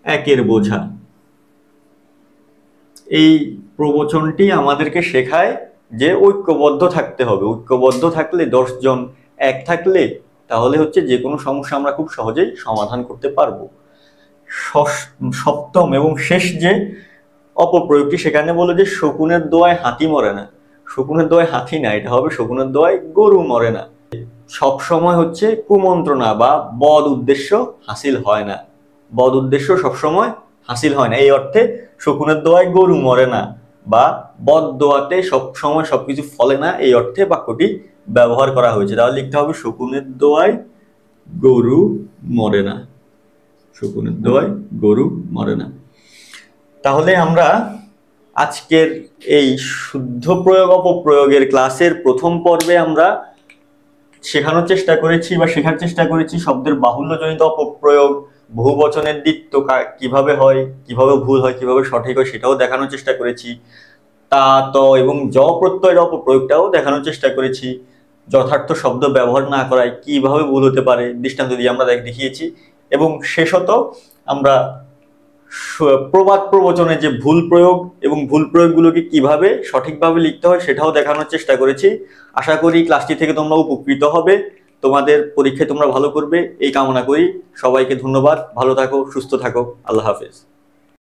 একের বোঝা। এই প্রবচনটি আমাদেরকে শেখায় যে ঐক্যবদ্ধ থাকতে হবে। ঐক্যবদ্ধ থাকলে, 10 জন এক থাকলে, তাহলে হচ্ছে যে কোনো সমস্যা আমরা খুব সহজেই সমাধান করতে পারবো। সপ্তম এবং শেষ যে অপপ্রয়োগটি, সেখানে বলে যে শকুনের দোয়ায় হাতি মরে না। শকুনের দোয়ায় হাতি না, এটা হবে শকুনের দোয়ায় গরু মরে না। সব সময় হচ্ছে কুমন্ত্রণা বা বদ উদ্দেশ্য হাসিল হয় না। বদ উদ্দেশ্য সবসময় হাসিল হয় না, এই অর্থে শকুনের দোয়ায় গরু মরে না বা বদ দোয়াতে সবসময় সবকিছু ফলে না, এই অর্থে বাক্যটি ব্যবহার করা হয়েছে। তাহলে লিখতে হবে শকুনের দোয়ায় গরু মরে না। শকুনের দোয়ায় গরু মরে না। তাহলে আমরা আজকের এই শুদ্ধ প্রয়োগ অপপ্রয়োগের ক্লাসের প্রথম পর্বে আমরা শেখানোর চেষ্টা করেছি বা শেখার চেষ্টা করেছি শব্দের বাহুল্যজনিত অপপ্রয়োগ, বহুবচনের দ্বিত্ব কিভাবে হয়, কিভাবে ভুল হয়, কিভাবে সঠিক হয়, সেটাও দেখানোর চেষ্টা করেছি। তা, ত এবং জ প্রত্যয়ের অপপ্রয়োগটাও দেখানোর চেষ্টা করেছি। যথার্থ শব্দ ব্যবহার না করায় কিভাবে ভুল হতে পারে দৃষ্টান্ত দিয়ে আমরা দেখিয়েছি। এবং শেষত আমরা প্রবাদ প্রবচনে যে ভুল প্রয়োগ এবং ভুল প্রয়োগগুলোকে কিভাবে সঠিকভাবে লিখতে হয় সেটাও দেখানোর চেষ্টা করেছি। আশা করি ক্লাসটি থেকে তোমরা উপকৃত হবে, তোমাদের পরীক্ষায় তোমরা ভালো করবে এই কামনা করি। সবাইকে ধন্যবাদ, ভালো থাকো, সুস্থ থাকো, আল্লাহ হাফেজ।